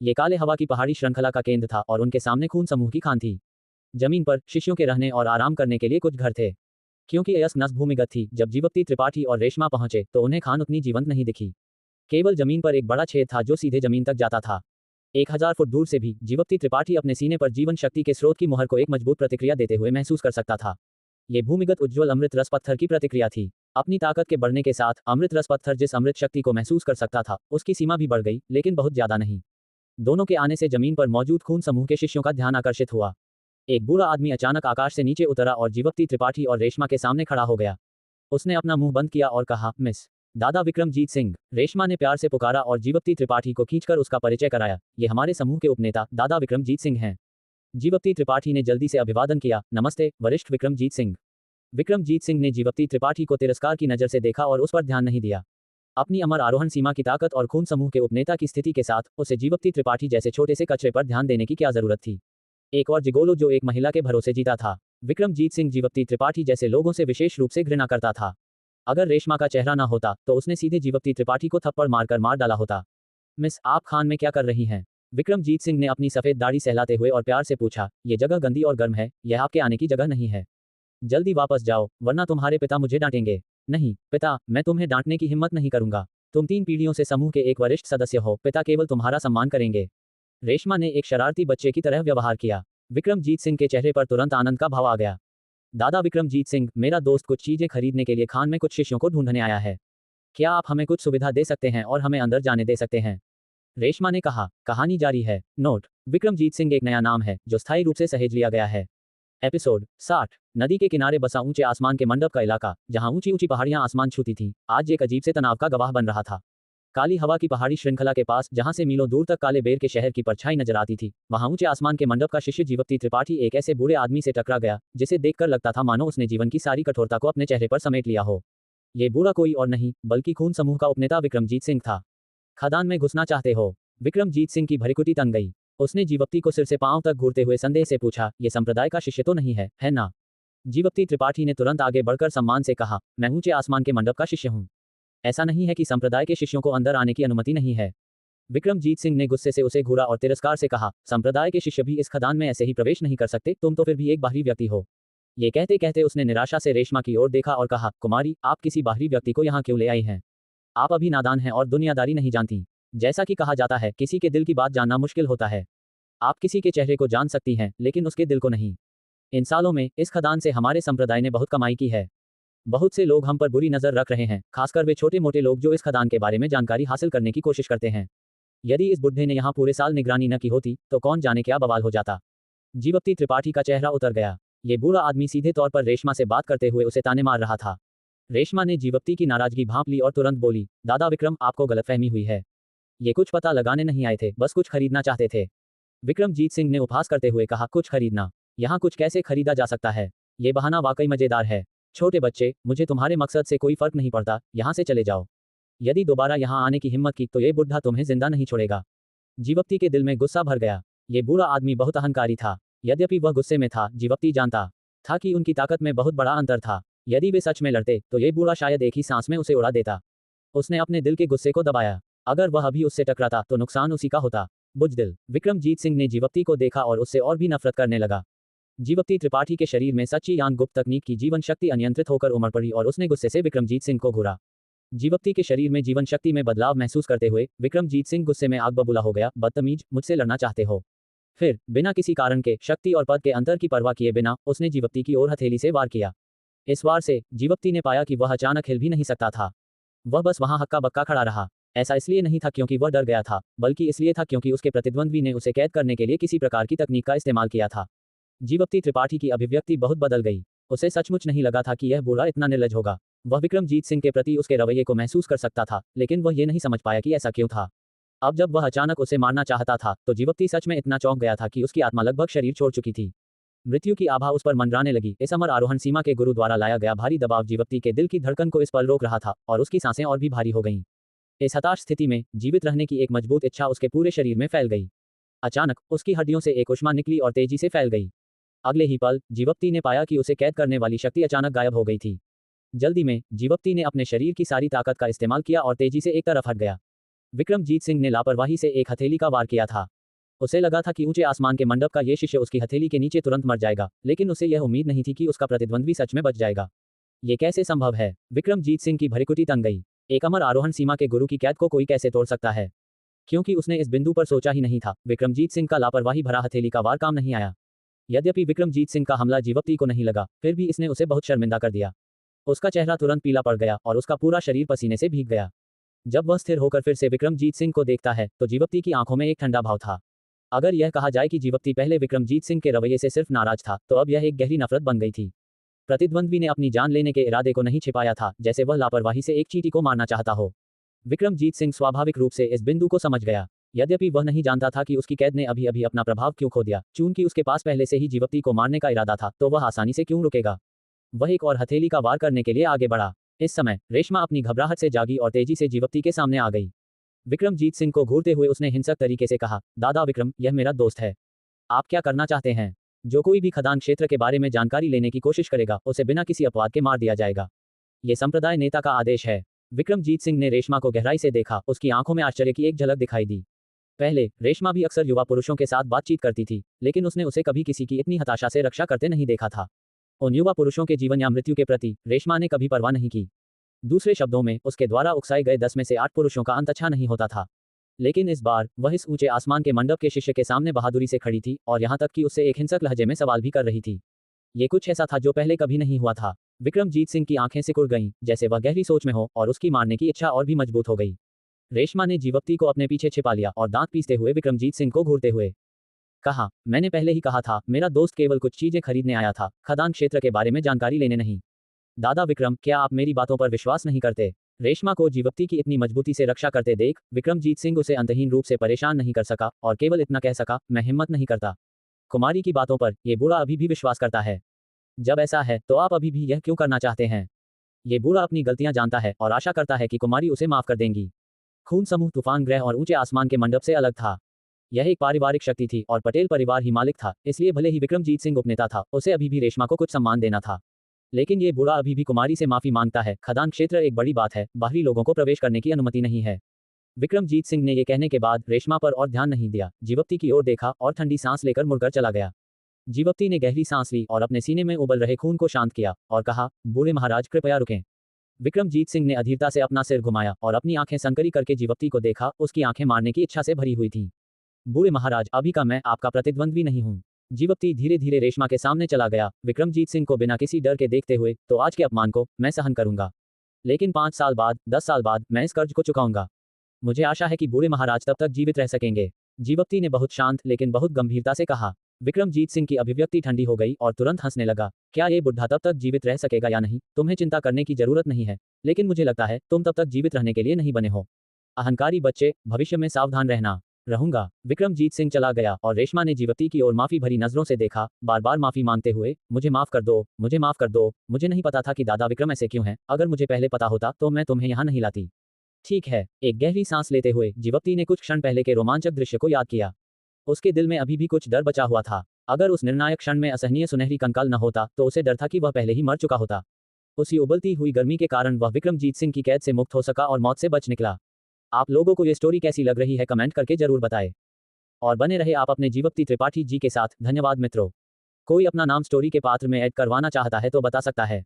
ये काले हवा की पहाड़ी श्रृंखला का केंद्र था और उनके सामने खून समूह की खान थी। जमीन पर शिष्यों के रहने और आराम करने के लिए कुछ घर थे। क्योंकि अयस्क नस भूमिगत थी, जब जीवप्ती त्रिपाठी और रेशमा पहुंचे तो उन्हें खान उतनी जीवंत नहीं दिखी। केवल जमीन पर एक बड़ा छेद था जो सीधे जमीन तक जाता था। 1000 फुट दूर से भी जीवप्ती त्रिपाठी अपने सीने पर जीवन शक्ति के स्रोत की मुहर को एक मजबूत प्रतिक्रिया देते हुए महसूस कर सकता था। ये भूमिगत उज्ज्वल अमृत रस पत्थर की प्रतिक्रिया थी। अपनी ताकत के बढ़ने के साथ अमृत रस पत्थर जिस अमृत शक्ति को महसूस कर सकता था उसकी सीमा भी बढ़ गई, लेकिन बहुत ज्यादा नहीं। दोनों के आने से जमीन पर मौजूद खून समूह के शिष्यों का ध्यान आकर्षित हुआ। एक बूढ़ा आदमी अचानक आकाश से नीचे उतरा और जीवप्ती त्रिपाठी और रेशमा के सामने खड़ा हो गया। उसने अपना मुंह बंद किया और कहा, मिस दादा विक्रमजीत सिंह। रेशमा ने प्यार से पुकारा और जीवप्ती त्रिपाठी को खींचकर उसका परिचय कराया। ये हमारे समूह के उपनेता दादा विक्रमजीत सिंह हैं। जीवप्ती त्रिपाठी ने जल्दी से अभिवादन किया, नमस्ते वरिष्ठ विक्रमजीत सिंह। विक्रमजीत सिंह ने जीवप्ती त्रिपाठी को तिरस्कार की नजर से देखा और उस पर ध्यान नहीं दिया। अपनी अमर आरोहण सीमा की ताकत और खून समूह के उपनेता की स्थिति के साथ उसे जीवप्ती त्रिपाठी जैसे छोटे से कचरे पर ध्यान देने की क्या जरूरत थी। एक और जिगोलो जो एक महिला के भरोसे जीता था। विक्रमजीत सिंह जीवप्ती त्रिपाठी जैसे लोगों से विशेष रूप से घृणा करता था। अगर रेशमा का चेहरा ना होता तो उसने सीधे जीवप्ती त्रिपाठी को थप्पड़ मारकर मार डाला होता। मिस, आप खान में क्या कर रही हैं? विक्रमजीत सिंह ने अपनी सफेद दाढ़ी सहलाते हुए और प्यार से पूछा, ये जगह गंदी और गर्म है, यह आपके आने की जगह नहीं है। जल्दी वापस जाओ, वरना तुम्हारे पिता मुझे डांटेंगे। नहीं पिता, मैं तुम्हें डांटने की हिम्मत नहीं करूंगा। तुम 3 पीढ़ियों से समूह के एक वरिष्ठ सदस्य हो, पिता केवल तुम्हारा सम्मान करेंगे। रेशमा ने एक शरारती बच्चे की तरह व्यवहार किया। विक्रमजीत सिंह के चेहरे पर तुरंत आनंद का भाव आ गया। दादा विक्रमजीत सिंह, मेरा दोस्त कुछ चीजें खरीदने के लिए खान में कुछ शिष्यों को ढूंढने आया है। क्या आप हमें कुछ सुविधा दे सकते हैं और हमें अंदर जाने दे सकते हैं? रेशमा ने कहा। कहानी जारी है। नोट: विक्रमजीत सिंह एक नया नाम है जो स्थायी रूप से सहेज लिया गया है। एपिसोड 60। नदी के किनारे बसा ऊंचे आसमान के मंडप का इलाका, जहां ऊंची ऊंची पहाड़ियां आसमान छूती थीं, आज एक अजीब से तनाव का गवाह बन रहा था। काली हवा की पहाड़ी श्रृंखला के पास, जहां से मीलों दूर तक काले बेर के शहर की परछाई नजर आती थी, वहां ऊंचे आसमान के मंडप का शिष्य जीवप्ती त्रिपाठी एक ऐसे बूढ़े आदमी से टकरा गया जिसे देखकर लगता था मानो उसने जीवन की सारी कठोरता को अपने चेहरे पर समेट लिया हो। ये बूढ़ा कोई और नहीं बल्कि खून समूह का उपनेता विक्रमजीत सिंह था। खदान में घुसना चाहते हो? विक्रमजीत सिंह की भ्रुकुटी तन गई। उसने जीवप्ती को सिर से पांव तक घूरते हुए संदेह से पूछा, ये संप्रदाय का शिष्य तो नहीं है ना? जीवप्ती त्रिपाठी ने तुरंत आगे बढ़कर सम्मान से कहा, मैं ऊंचे आसमान के मंडप का शिष्य हूं। ऐसा नहीं है कि संप्रदाय के शिष्यों को अंदर आने की अनुमति नहीं है। विक्रमजीत सिंह ने गुस्से से उसे घूरा और तिरस्कार से कहा, संप्रदाय के शिष्य भी इस खदान में ऐसे ही प्रवेश नहीं कर सकते, तुम तो फिर भी एक बाहरी व्यक्ति हो। ये कहते कहते उसने निराशा से रेशमा की ओर देखा और कहा, कुमारी, आप किसी बाहरी व्यक्ति को यहाँ क्यों ले आई हैं? आप अभी नादान हैं और दुनियादारी नहीं जानती। जैसा कि कहा जाता है, किसी के दिल की बात जानना मुश्किल होता है। आप किसी के चेहरे को जान सकती हैं, लेकिन उसके दिल को नहीं। इन सालों में इस खदान से हमारे संप्रदाय ने बहुत कमाई की है। बहुत से लोग हम पर बुरी नजर रख रहे हैं, खासकर वे छोटे मोटे लोग जो इस खदान के बारे में जानकारी हासिल करने की कोशिश करते हैं। यदि इस बुढ़े ने यहाँ पूरे साल निगरानी न की होती तो कौन जाने क्या बवाल हो जाता। जीवप्ती त्रिपाठी का चेहरा उतर गया। ये बूढ़ा आदमी सीधे तौर पर रेशमा से बात करते हुए उसे ताने मार रहा था। रेशमा ने जीवप्ती की नाराजगी भांप ली और तुरंत बोली, दादा विक्रम, आपको गलतफहमी हुई है। ये कुछ पता लगाने नहीं आए थे, बस कुछ खरीदना चाहते थे। विक्रमजीत सिंह ने उपहास करते हुए कहा, कुछ खरीदना? यहाँ कुछ कैसे खरीदा जा सकता है? ये बहाना वाकई मजेदार है। छोटे बच्चे, मुझे तुम्हारे मकसद से कोई फर्क नहीं पड़ता, यहाँ से चले जाओ। यदि दोबारा यहाँ आने की हिम्मत की तो ये बुढ़ा तुम्हें जिंदा नहीं छोड़ेगा। जीवप्ती के दिल में गुस्सा भर गया। ये बूढ़ा आदमी बहुत अहंकारी था। यद्यपि वह गुस्से में था, जीवप्ती जानता था कि उनकी ताकत में बहुत बड़ा अंतर था। यदि वे सच में लड़ते तो ये बूढ़ा शायद एक ही सांस में उसे उड़ा देता। उसने अपने दिल के गुस्से को दबाया। अगर वह अभी उससे टकराता तो नुकसान उसी का होता। बुज़दिल विक्रमजीत सिंह ने जीवप्ती को देखा और उससे और भी नफरत करने लगा। जीवप्ती त्रिपाठी के शरीर में सच्ची यान गुप्त तकनीक की जीवन शक्ति अनियंत्रित होकर उमड़ पड़ी और उसने गुस्से से विक्रमजीत सिंह को घूरा। जीवप्ती के शरीर में जीवन शक्ति में बदलाव महसूस करते हुए विक्रमजीत सिंह गुस्से में आग बबूला हो गया। बदतमीज, मुझसे लड़ना चाहते हो? फिर बिना किसी कारण के, शक्ति और पद के अंतर की परवाह किए बिना उसने जीवप्ती की ओर हथेली से वार किया। इस वार से जीवप्ती ने पाया कि वह अचानक हिल भी नहीं सकता था। वह बस वहां हक्का बक्का खड़ा रहा। ऐसा इसलिए नहीं था क्योंकि वह डर गया था, बल्कि इसलिए था क्योंकि उसके प्रतिद्वंद्वी ने उसे कैद करने के लिए किसी प्रकार की तकनीक का इस्तेमाल किया था। जीवप्ती त्रिपाठी की अभिव्यक्ति बहुत बदल गई। उसे सचमुच नहीं लगा था कि यह बूढ़ा इतना निर्लज होगा। वह विक्रमजीत सिंह के प्रति उसके रवैये को महसूस कर सकता था, लेकिन वह ये नहीं समझ पाया कि ऐसा क्यों था। अब जब वह अचानक उसे मारना चाहता था तो जीवप्ती सच में इतना चौंक गया था कि उसकी आत्मा लगभग शरीर छोड़ चुकी थी। मृत्यु की आभा उस पर मंडराने लगी। इस अमर आरोहण सीमा के गुरु द्वारा लाया गया भारी दबाव जीवप्ती के दिल की धड़कन को इस पल रोक रहा था और उसकी सांसें और भी भारी हो गईं। इस हताश स्थिति में जीवित रहने की एक मजबूत इच्छा उसके पूरे शरीर में फैल गई। अचानक उसकी हड्डियों से एक ऊष्मा निकली और तेजी से फैल गई। अगले ही पल जीवप्ती ने पाया कि उसे कैद करने वाली शक्ति अचानक गायब हो गई थी। जल्दी में जीवप्ती ने अपने शरीर की सारी ताकत का इस्तेमाल किया और तेजी से एक तरफ हट गया। विक्रमजीत सिंह ने लापरवाही से एक हथेली का वार किया था। उसे लगा था कि ऊंचे आसमान के मंडप का ये शिष्य उसकी हथेली के नीचे तुरंत मर जाएगा, लेकिन उसे यह उम्मीद नहीं थी कि उसका प्रतिद्वंद्वी सच में बच जाएगा। ये कैसे संभव है? विक्रमजीत सिंह की भ्रुकुटी तन गई। एक अमर आरोहण सीमा के गुरु की कैद को कोई कैसे तोड़ सकता है? क्योंकि उसने इस बिंदु पर सोचा ही नहीं था। विक्रमजीत सिंह का लापरवाही भरा हथेली का वार काम नहीं आया। यद्यपि विक्रमजीत सिंह का हमला जीवप्ती को नहीं लगा, फिर भी इसने उसे बहुत शर्मिंदा कर दिया। उसका चेहरा तुरंत पीला पड़ गया और उसका पूरा शरीर पसीने से भीग गया। जब वह स्थिर होकर फिर से विक्रमजीत सिंह को देखता है तो जीवप्ती की आंखों में एक ठंडा भाव था। अगर यह कहा जाए कि जीवप्ती पहले विक्रमजीत सिंह के रवैये से सिर्फ नाराज था, तो अब यह एक गहरी नफरत बन गई थी। प्रतिद्वंद्वी ने अपनी जान लेने के इरादे को नहीं छिपाया था, जैसे वह लापरवाही से एक चींटी को मारना चाहता हो। विक्रमजीत सिंह स्वाभाविक रूप से इस बिंदु को समझ गया। यद्यपि वह नहीं जानता था कि उसकी कैद ने अभी अभी अपना प्रभाव क्यों खो दिया। चूंकि उसके पास पहले से ही जीवप्ती को मारने का इरादा था, तो वह आसानी से क्यों रुकेगा। वह एक और हथेली का वार करने के लिए आगे बढ़ा। इस समय रेशमा अपनी घबराहट से जागी और तेजी से जीवप्ती के सामने आ गई। विक्रमजीत सिंह को घूरते हुए उसने हिंसक तरीके से कहा, दादा विक्रम, यह मेरा दोस्त है। आप क्या करना चाहते हैं? जो कोई भी खदान क्षेत्र के बारे में जानकारी लेने की कोशिश करेगा, उसे बिना किसी अपवाद के मार दिया जाएगा। ये संप्रदाय नेता का आदेश है। विक्रमजीत सिंह ने रेशमा को गहराई से देखा। उसकी आंखों में आश्चर्य की एक झलक दिखाई दी। पहले रेशमा भी अक्सर युवा पुरुषों के साथ बातचीत करती थी, लेकिन उसने उसे कभी किसी की इतनी हताशा से रक्षा करते नहीं देखा था। उन युवा पुरुषों के जीवन या मृत्यु के प्रति रेशमा ने कभी परवाह नहीं की। दूसरे शब्दों में, उसके द्वारा उकसाए गए 10 में से 8 पुरुषों का अंत अच्छा नहीं होता था। लेकिन इस बार वह इस ऊंचे आसमान के मंडप के शिष्य के सामने बहादुरी से खड़ी थी और यहां तक कि उससे एक हिंसक लहजे में सवाल भी कर रही थी। ये कुछ ऐसा था जो पहले कभी नहीं हुआ था। विक्रमजीत सिंह की आंखें सिकुड़ गईं, जैसे वह गहरी सोच में हो, और उसकी मारने की इच्छा और भी मजबूत हो गई। रेशमा ने जीवप्ती को अपने पीछे छिपा लिया और दांत पीसते हुए विक्रमजीत सिंह को घूरते हुए कहा, मैंने पहले ही कहा था, मेरा दोस्त केवल कुछ चीजें खरीदने आया था, खदान क्षेत्र के बारे में जानकारी लेने नहीं। दादा विक्रम, क्या आप मेरी बातों पर विश्वास नहीं करते? रेशमा को जीवप्ती की इतनी मजबूती से रक्षा करते देख विक्रमजीत सिंह उसे अंतहीन रूप से परेशान नहीं कर सका और केवल इतना कह सका, मैं हिम्मत नहीं करता। कुमारी की बातों पर ये बूढ़ा अभी भी विश्वास करता है। जब ऐसा है तो आप अभी भी यह क्यों करना चाहते हैं? ये बूढ़ा अपनी गलतियां जानता है और आशा करता है कि कुमारी उसे माफ कर देंगी। खून समूह तूफान ग्रह और ऊंचे आसमान के मंडप से अलग था। यह एक पारिवारिक शक्ति थी और पटेल परिवार ही मालिक था, इसलिए भले ही विक्रमजीत सिंह उपनेता था, उसे अभी भी रेशमा को कुछ सम्मान देना था। लेकिन ये बूढ़ा अभी भी कुमारी से माफी मांगता है। खदान क्षेत्र एक बड़ी बात है, बाहरी लोगों को प्रवेश करने की अनुमति नहीं है। विक्रमजीत सिंह ने ये कहने के बाद रेशमा पर और ध्यान नहीं दिया, जीवप्ती की ओर देखा और ठंडी सांस लेकर मुड़कर चला गया। जीवप्ती ने गहरी सांस ली और अपने सीने में उबल रहे खून को शांत किया और कहा, बूढ़े महाराज कृपया रुकें। विक्रमजीत सिंह ने अधीरता से अपना सिर घुमाया और अपनी आंखें संकरी करके जीवप्ती को देखा। उसकी आंखें मारने की इच्छा से भरी हुई थीं। बूढ़े महाराज, अभी का मैं आपका प्रतिद्वंद्वी नहीं हूं। जीवप्ती धीरे धीरे रेशमा के सामने चला गया। विक्रमजीत सिंह को बिना किसी डर के देखते हुए, तो आज के अपमान को मैं सहन करूंगा, लेकिन 5 साल बाद, 10 साल बाद मैं इस कर्ज को चुकाऊंगा। मुझे आशा है कि बूढ़े महाराज तब तक जीवित रह सकेंगे। जीवप्ती ने बहुत शांत लेकिन बहुत गंभीरता से कहा। विक्रमजीत सिंह की अभिव्यक्ति ठंडी हो गई और तुरंत हंसने लगा। क्या ये बुढ़ा तब तक जीवित रह सकेगा या नहीं, तुम्हें चिंता करने की जरूरत नहीं है, लेकिन मुझे लगता है तुम तब तक जीवित रहने के लिए नहीं बने हो। अहंकारी बच्चे, भविष्य में सावधान रहना। रहूंगा। विक्रमजीत सिंह चला गया और रेशमा ने जीवप्ती की ओर माफी भरी नजरों से देखा, बार बार माफी मांगते हुए, मुझे माफ कर दो, मुझे माफ कर दो, मुझे नहीं पता था कि दादा विक्रम ऐसे क्यों हैं, अगर मुझे पहले पता होता तो मैं तुम्हें यहाँ नहीं लाती। ठीक है। एक गहरी सांस लेते हुए जीवप्ती ने कुछ क्षण पहले के रोमांचक दृश्य को याद किया। उसके दिल में अभी भी कुछ डर बचा हुआ था। अगर उस निर्णायक क्षण में असहनीय सुनहरी कंकाल न होता तो उसे डर था कि वह पहले ही मर चुका होता। उसी उबलती हुई गर्मी के कारण वह विक्रमजीत सिंह की कैद से मुक्त हो सका और मौत से बच निकला। आप लोगों को ये स्टोरी कैसी लग रही है कमेंट करके जरूर बताएं। और बने रहे आप अपने जीवप्ती त्रिपाठी जी के साथ। धन्यवाद मित्रों। कोई अपना नाम स्टोरी के पात्र में ऐड करवाना चाहता है तो बता सकता है।